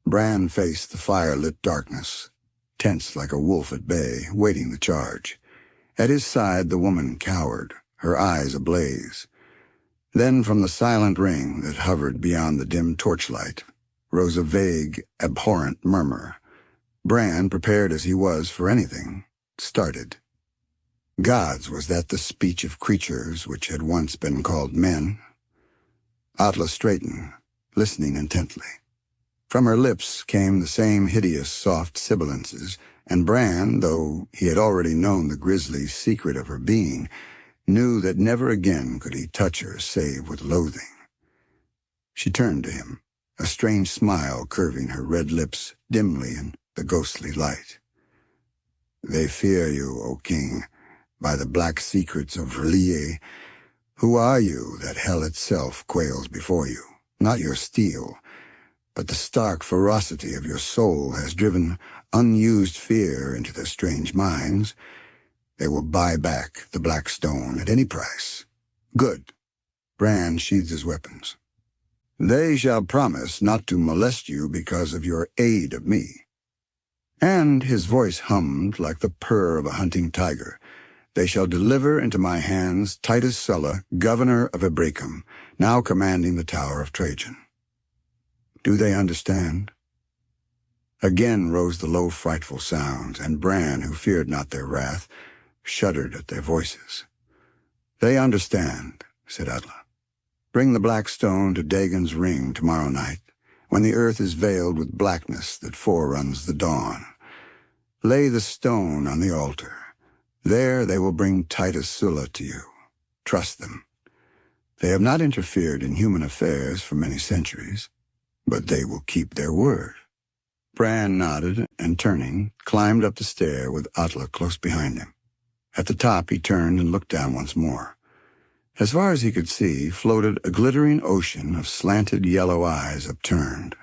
Bran faced the fire-lit darkness, tense like a wolf at bay, waiting the charge. At his side the woman cowered, her eyes ablaze. Then from the silent ring that hovered beyond the dim torchlight rose a vague, abhorrent murmur. Bran, prepared as he was for anything, started. Gods, was that the speech of creatures which had once been called men? Atla straightened, listening intently. From her lips came the same hideous, soft sibilances, and Bran, though he had already known the grisly secret of her being, knew that never again could he touch her save with loathing. She turned to him, a strange smile curving her red lips dimly in the ghostly light. "They fear you, O king, by the black secrets of R'lyeh. Who are you that hell itself quails before you? Not your steel, but the stark ferocity of your soul has driven unused fear into their strange minds. They will buy back the black stone at any price. Good. Bran sheathed his weapons. They shall promise not to molest you because of your aid of me. And his voice hummed like the purr of a hunting tiger. They shall deliver into my hands Titus Sulla, governor of Ebbracum, now commanding the Tower of Trajan. Do they understand? Again rose the low, frightful sounds, and Bran, who feared not their wrath, shuddered at their voices. They understand, said Atla. Bring the black stone to Dagon's ring tomorrow night, when the earth is veiled with blackness that foreruns the dawn. Lay the stone on the altar. There they will bring Titus Sulla to you. Trust them. They have not interfered in human affairs for many centuries, but they will keep their word. Bran nodded and, turning, climbed up the stair with Atla close behind him. At the top he turned and looked down once more. As far as he could see floated a glittering ocean of slanted yellow eyes upturned.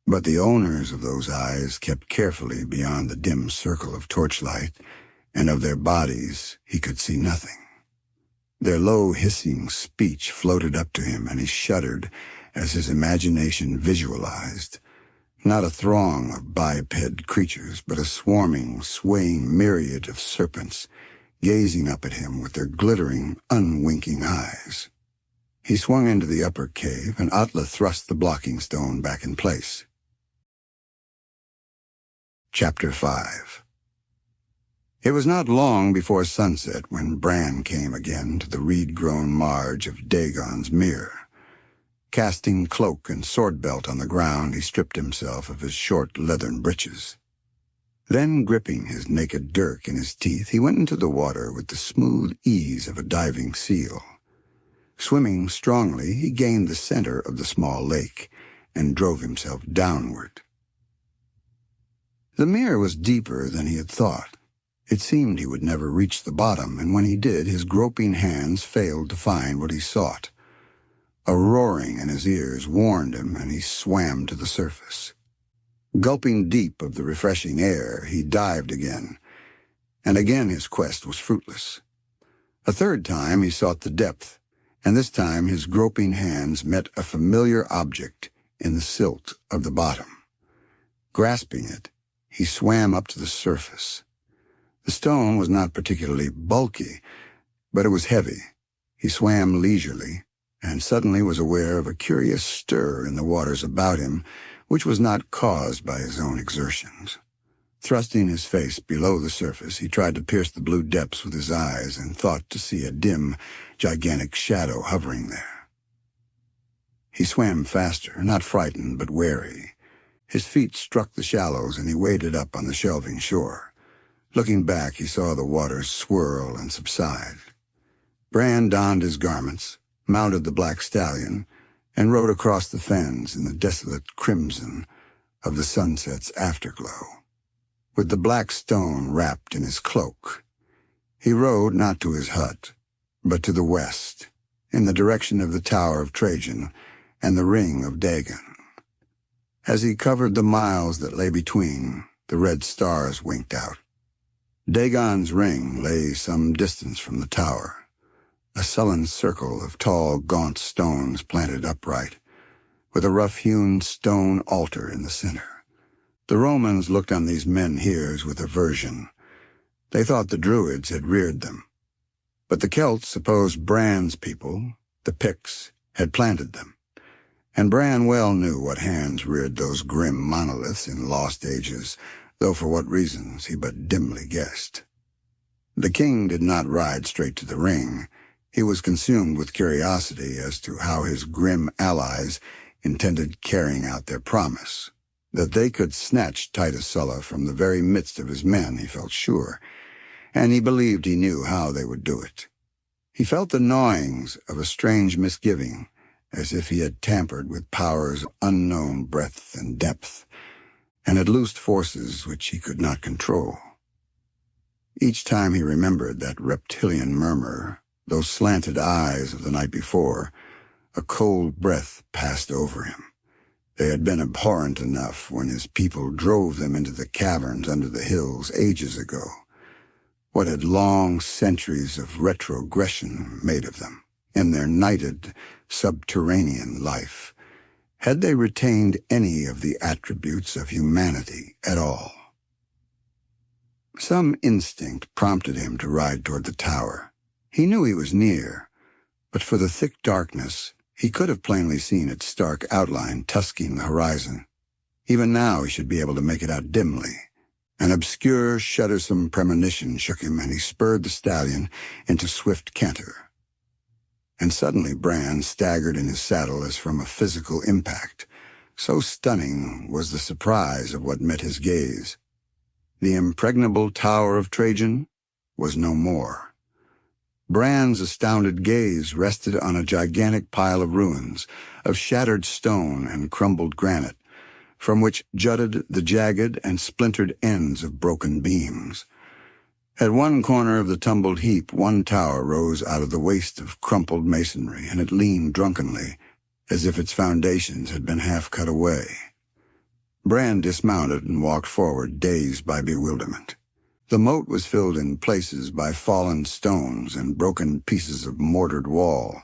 But the owners of those eyes kept carefully beyond the dim circle of torchlight, and of their bodies he could see nothing. Their low hissing speech floated up to him, and he shuddered as his imagination visualized, not a throng of biped creatures, but a swarming, swaying myriad of serpents, gazing up at him with their glittering, unwinking eyes. He swung into the upper cave, and Atla thrust the blocking stone back in place. Chapter 5. It was not long before sunset when Bran came again to the reed-grown marge of Dagon's mere. Casting cloak and sword-belt on the ground, he stripped himself of his short leathern breeches. Then, gripping his naked dirk in his teeth, he went into the water with the smooth ease of a diving seal. Swimming strongly, he gained the center of the small lake and drove himself downward. The mere was deeper than he had thought. It seemed he would never reach the bottom, and when he did, his groping hands failed to find what he sought. A roaring in his ears warned him, and he swam to the surface. Gulping deep of the refreshing air, he dived again, and again his quest was fruitless. A third time he sought the depth, and this time his groping hands met a familiar object in the silt of the bottom. Grasping it, he swam up to the surface. The stone was not particularly bulky, but it was heavy. He swam leisurely, and suddenly was aware of a curious stir in the waters about him, which was not caused by his own exertions. Thrusting his face below the surface, he tried to pierce the blue depths with his eyes and thought to see a dim, gigantic shadow hovering there. He swam faster, not frightened but wary. His feet struck the shallows, and he waded up on the shelving shore. Looking back, he saw the waters swirl and subside. Bran donned his garments, mounted the black stallion, and rode across the fens in the desolate crimson of the sunset's afterglow. With the black stone wrapped in his cloak, he rode not to his hut, but to the west, in the direction of the Tower of Trajan and the ring of Dagon. As he covered the miles that lay between, the red stars winked out. Dagon's ring lay some distance from the tower, a sullen circle of tall, gaunt stones planted upright, with a rough-hewn stone altar in the center. The Romans looked on these menhirs with aversion. They thought the Druids had reared them. But the Celts supposed Bran's people, the Picts, had planted them. And Bran well knew what hands reared those grim monoliths in lost ages, though for what reasons he but dimly guessed. The king did not ride straight to the ring. He was consumed with curiosity as to how his grim allies intended carrying out their promise. That they could snatch Titus Sulla from the very midst of his men, he felt sure, and he believed he knew how they would do it. He felt the gnawings of a strange misgiving, as if he had tampered with powers of unknown breadth and depth, and had loosed forces which he could not control. Each time he remembered that reptilian murmur, those slanted eyes of the night before, a cold breath passed over him. They had been abhorrent enough when his people drove them into the caverns under the hills ages ago. What had long centuries of retrogression made of them in their nighted, subterranean life? Had they retained any of the attributes of humanity at all? Some instinct prompted him to ride toward the tower. He knew he was near, but for the thick darkness, he could have plainly seen its stark outline tusking the horizon. Even now he should be able to make it out dimly. An obscure, shuddersome premonition shook him, and he spurred the stallion into swift canter. And suddenly Bran staggered in his saddle as from a physical impact. So stunning was the surprise of what met his gaze. The impregnable Tower of Trajan was no more. Bran's astounded gaze rested on a gigantic pile of ruins, of shattered stone and crumbled granite, from which jutted the jagged and splintered ends of broken beams. At one corner of the tumbled heap, one tower rose out of the waste of crumpled masonry, and it leaned drunkenly, as if its foundations had been half cut away. Bran dismounted and walked forward, dazed by bewilderment. The moat was filled in places by fallen stones and broken pieces of mortared wall.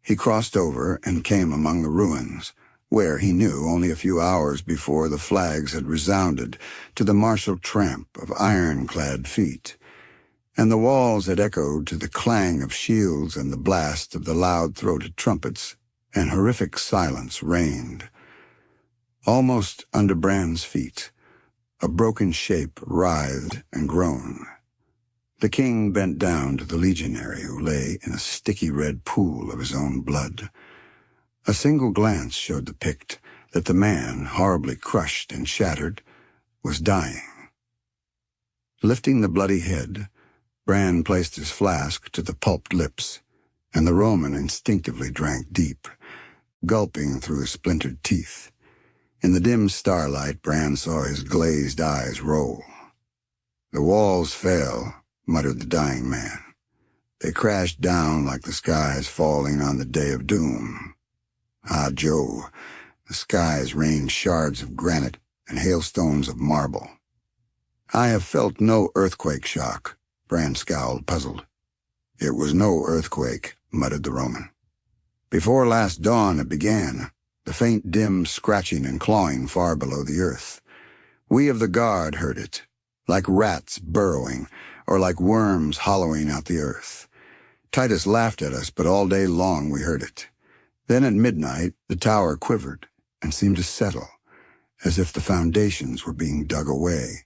He crossed over and came among the ruins, where he knew only a few hours before the flags had resounded to the martial tramp of iron-clad feet, and the walls had echoed to the clang of shields and the blast of the loud-throated trumpets, and horrific silence reigned. Almost under Bran's feet, a broken shape writhed and groaned. The king bent down to the legionary who lay in a sticky red pool of his own blood. A single glance showed the Pict that the man, horribly crushed and shattered, was dying. Lifting the bloody head, Bran placed his flask to the pulped lips, and the Roman instinctively drank deep, gulping through his splintered teeth. In the dim starlight, Bran saw his glazed eyes roll. "The walls fell," muttered the dying man. "They crashed down like the skies falling on the day of doom. Ah, Joe, the skies rained shards of granite and hailstones of marble." "I have felt no earthquake shock," Bran scowled, puzzled. "It was no earthquake," muttered the Roman. "Before last dawn it began, the faint dim scratching and clawing far below the earth. We of the guard heard it, like rats burrowing, or like worms hollowing out the earth. Titus laughed at us, but all day long we heard it. Then at midnight the tower quivered and seemed to settle, as if the foundations were being dug away.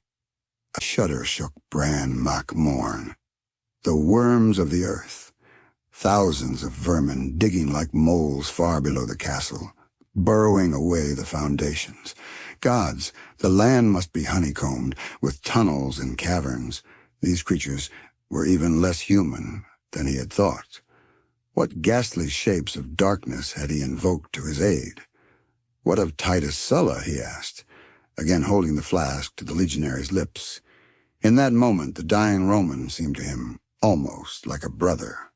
A shudder shook Bran Mac Morn. The worms of the earth, thousands of vermin digging like moles far below the castle, burrowing away the foundations. Gods, the land must be honeycombed with tunnels and caverns. These creatures were even less human than he had thought. What ghastly shapes of darkness had he invoked to his aid? "What of Titus Sulla?" he asked, again holding the flask to the legionary's lips. In that moment, the dying Roman seemed to him almost like a brother.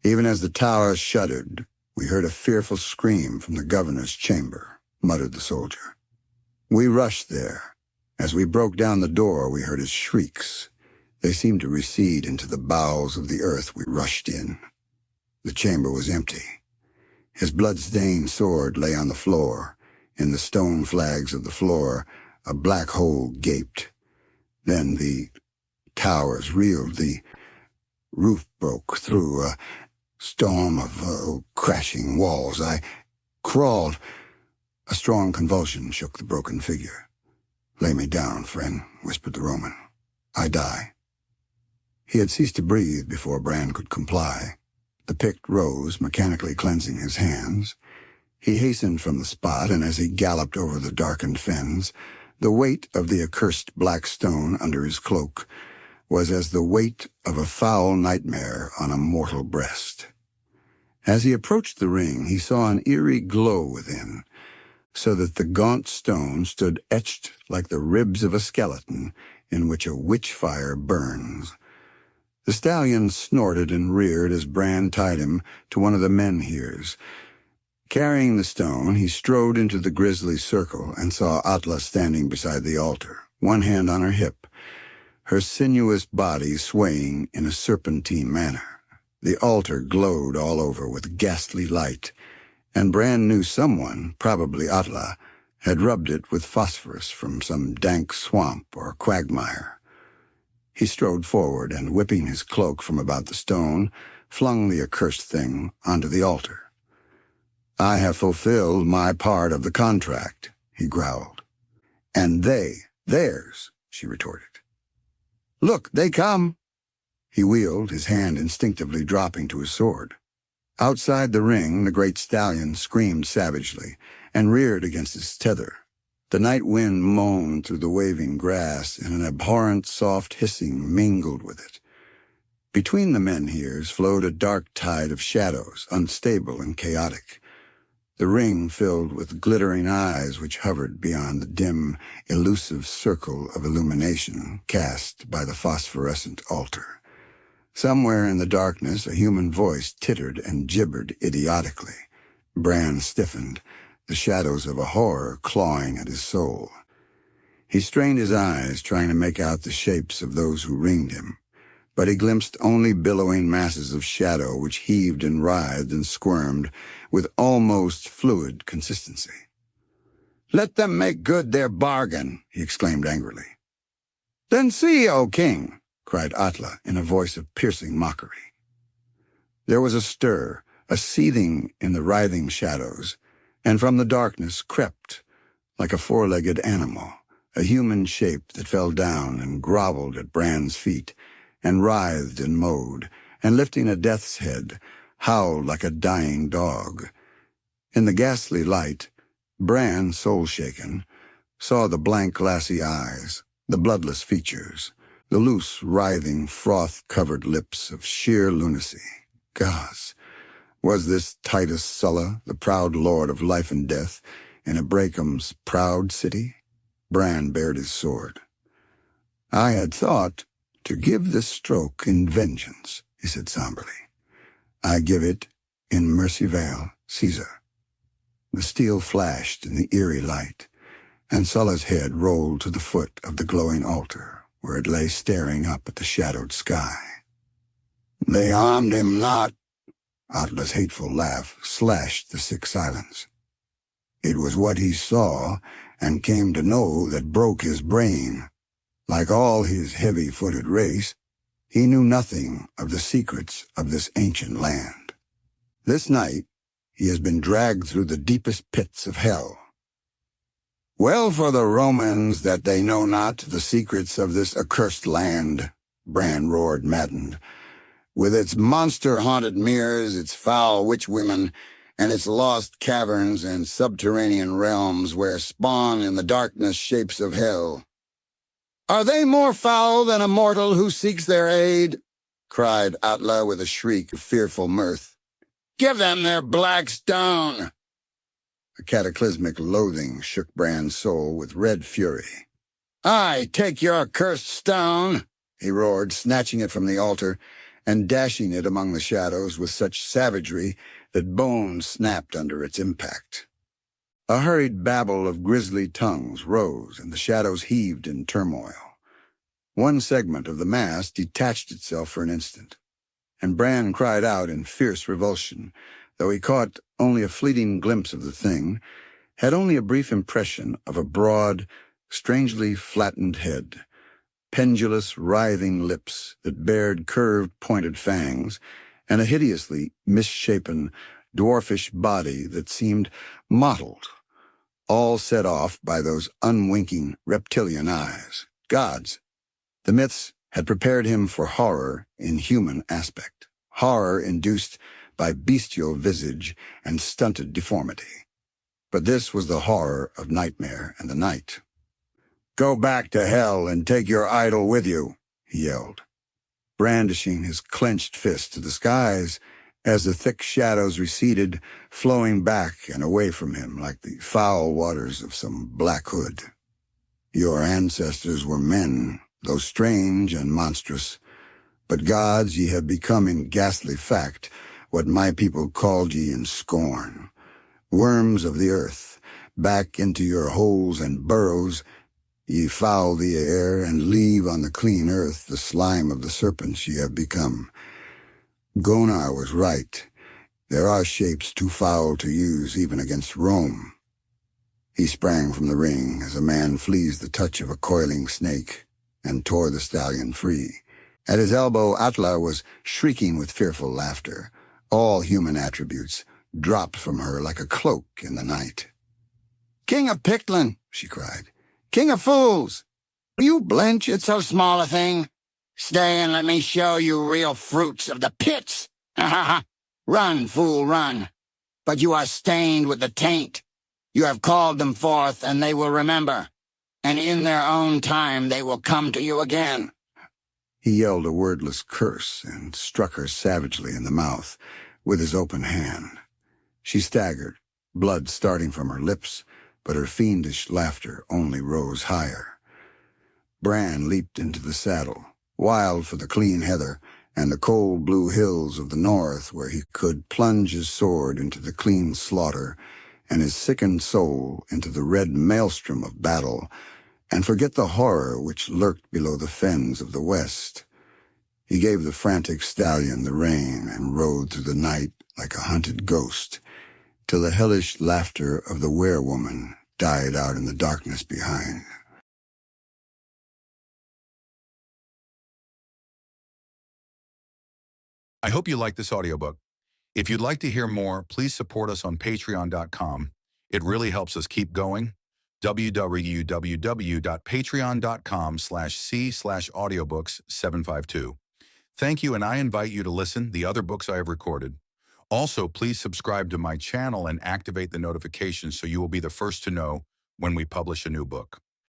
"Even as the tower shuddered, we heard a fearful scream from the governor's chamber," muttered the soldier. "We rushed there. As we broke down the door, we heard his shrieks. They seemed to recede into the bowels of the earth. We rushed in. The chamber was empty. His blood-stained sword lay on the floor. In the stone flags of the floor, a black hole gaped. Then the towers reeled. The roof broke through a storm of crashing walls. I crawled. A strong convulsion shook the broken figure. "Lay me down, friend," whispered the Roman. "I die." He had ceased to breathe before Bran could comply. The Pict rose, mechanically cleansing his hands. He hastened from the spot, and as he galloped over the darkened fens, the weight of the accursed black stone under his cloak was as the weight of a foul nightmare on a mortal breast. As he approached the ring, he saw an eerie glow within, so that the gaunt stone stood etched like the ribs of a skeleton in which a witch fire burns. The stallion snorted and reared as Bran tied him to one of the menhirs. Carrying the stone, he strode into the grisly circle and saw Atla standing beside the altar, one hand on her hip, her sinuous body swaying in a serpentine manner. The altar glowed all over with ghastly light, and Bran knew someone, probably Atla, had rubbed it with phosphorus from some dank swamp or quagmire. He strode forward and, whipping his cloak from about the stone, flung the accursed thing onto the altar. "I have fulfilled my part of the contract," he growled. "And theirs," she retorted. "Look, they come!" He wheeled, his hand instinctively dropping to his sword. Outside the ring, the great stallion screamed savagely and reared against his tether. The night wind moaned through the waving grass, and an abhorrent soft hissing mingled with it. Between the menhirs flowed a dark tide of shadows, unstable and chaotic. The ring filled with glittering eyes which hovered beyond the dim, elusive circle of illumination cast by the phosphorescent altar. Somewhere in the darkness a human voice tittered and gibbered idiotically. Bran stiffened, the shadows of a horror clawing at his soul. He strained his eyes, trying to make out the shapes of those who ringed him, but he glimpsed only billowing masses of shadow which heaved and writhed and squirmed with almost fluid consistency. "Let them make good their bargain," he exclaimed angrily. "Then see, O king," cried Atla in a voice of piercing mockery. There was a stir, a seething in the writhing shadows, and from the darkness crept, like a four-legged animal, a human shape that fell down and groveled at Bran's feet, and writhed and mowed, and lifting a death's head, howled like a dying dog. In the ghastly light, Bran, soul-shaken, saw the blank glassy eyes, the bloodless features, the loose, writhing, froth-covered lips of sheer lunacy. Gods! Was this Titus Sulla, the proud lord of life and death, in Ebbracum's proud city? Bran bared his sword. "I had thought to give this stroke in vengeance," he said somberly. "I give it in mercy vale, Caesar." The steel flashed in the eerie light, and Sulla's head rolled to the foot of the glowing altar, where it lay staring up at the shadowed sky. "They harmed him not." Atla's hateful laugh slashed the sick silence. "It was what he saw and came to know that broke his brain. Like all his heavy-footed race, he knew nothing of the secrets of this ancient land. This night he has been dragged through the deepest pits of hell. Well for the Romans that they know not the secrets of this accursed land," Bran roared, maddened, "with its monster-haunted mirrors, its foul witch-women, and its lost caverns and subterranean realms where spawn in the darkness shapes of hell. Are they more foul than a mortal who seeks their aid?" cried Atla with a shriek of fearful mirth. "Give them their black stone!" A cataclysmic loathing shook Bran's soul with red fury. "Aye, take your cursed stone!" he roared, snatching it from the altar and dashing it among the shadows with such savagery that bones snapped under its impact. A hurried babble of grisly tongues rose, and the shadows heaved in turmoil. One segment of the mass detached itself for an instant, and Bran cried out in fierce revulsion, though he caught only a fleeting glimpse of the thing, had only a brief impression of a broad, strangely flattened head, pendulous, writhing lips that bared curved, pointed fangs, and a hideously misshapen, dwarfish body that seemed mottled, all set off by those unwinking reptilian eyes. Gods! The myths had prepared him for horror in human aspect, horror induced by bestial visage and stunted deformity. But this was the horror of nightmare and the night. "Go back to hell and take your idol with you," he yelled, brandishing his clenched fist to the skies as the thick shadows receded, flowing back and away from him like the foul waters of some black hood. "Your ancestors were men, though strange and monstrous, but gods ye have become in ghastly fact, what my people called ye in scorn. Worms of the earth, back into your holes and burrows, ye foul the air, and leave on the clean earth the slime of the serpents ye have become. Gonar was right. There are shapes too foul to use even against Rome. He sprang from the ring as a man flees the touch of a coiling snake, and tore the stallion free. At his elbow, Atla was shrieking with fearful laughter. All human attributes dropped from her like a cloak in the night. "King of Pictland," she cried. "King of fools! Do you blench at so small a thing? Stay and let me show you real fruits of the pits! Ha ha ha! Run, fool, run! But you are stained with the taint. You have called them forth, and they will remember, and in their own time they will come to you again." He yelled a wordless curse and struck her savagely in the mouth with his open hand. She staggered, blood starting from her lips, but her fiendish laughter only rose higher. Bran leaped into the saddle, wild for the clean heather and the cold blue hills of the north, where he could plunge his sword into the clean slaughter and his sickened soul into the red maelstrom of battle, and forget the horror which lurked below the fens of the west. He gave the frantic stallion the rein and rode through the night like a hunted ghost, till the hellish laughter of the werewoman died out in the darkness behind. I hope you liked this audiobook. If you'd like to hear more, please support us on patreon.com. It really helps us keep going. www.patreon.com/c/audiobooks752. Thank you, and I invite you to listen the other books I have recorded. Also, please subscribe to my channel and activate the notifications so you will be the first to know when we publish a new book.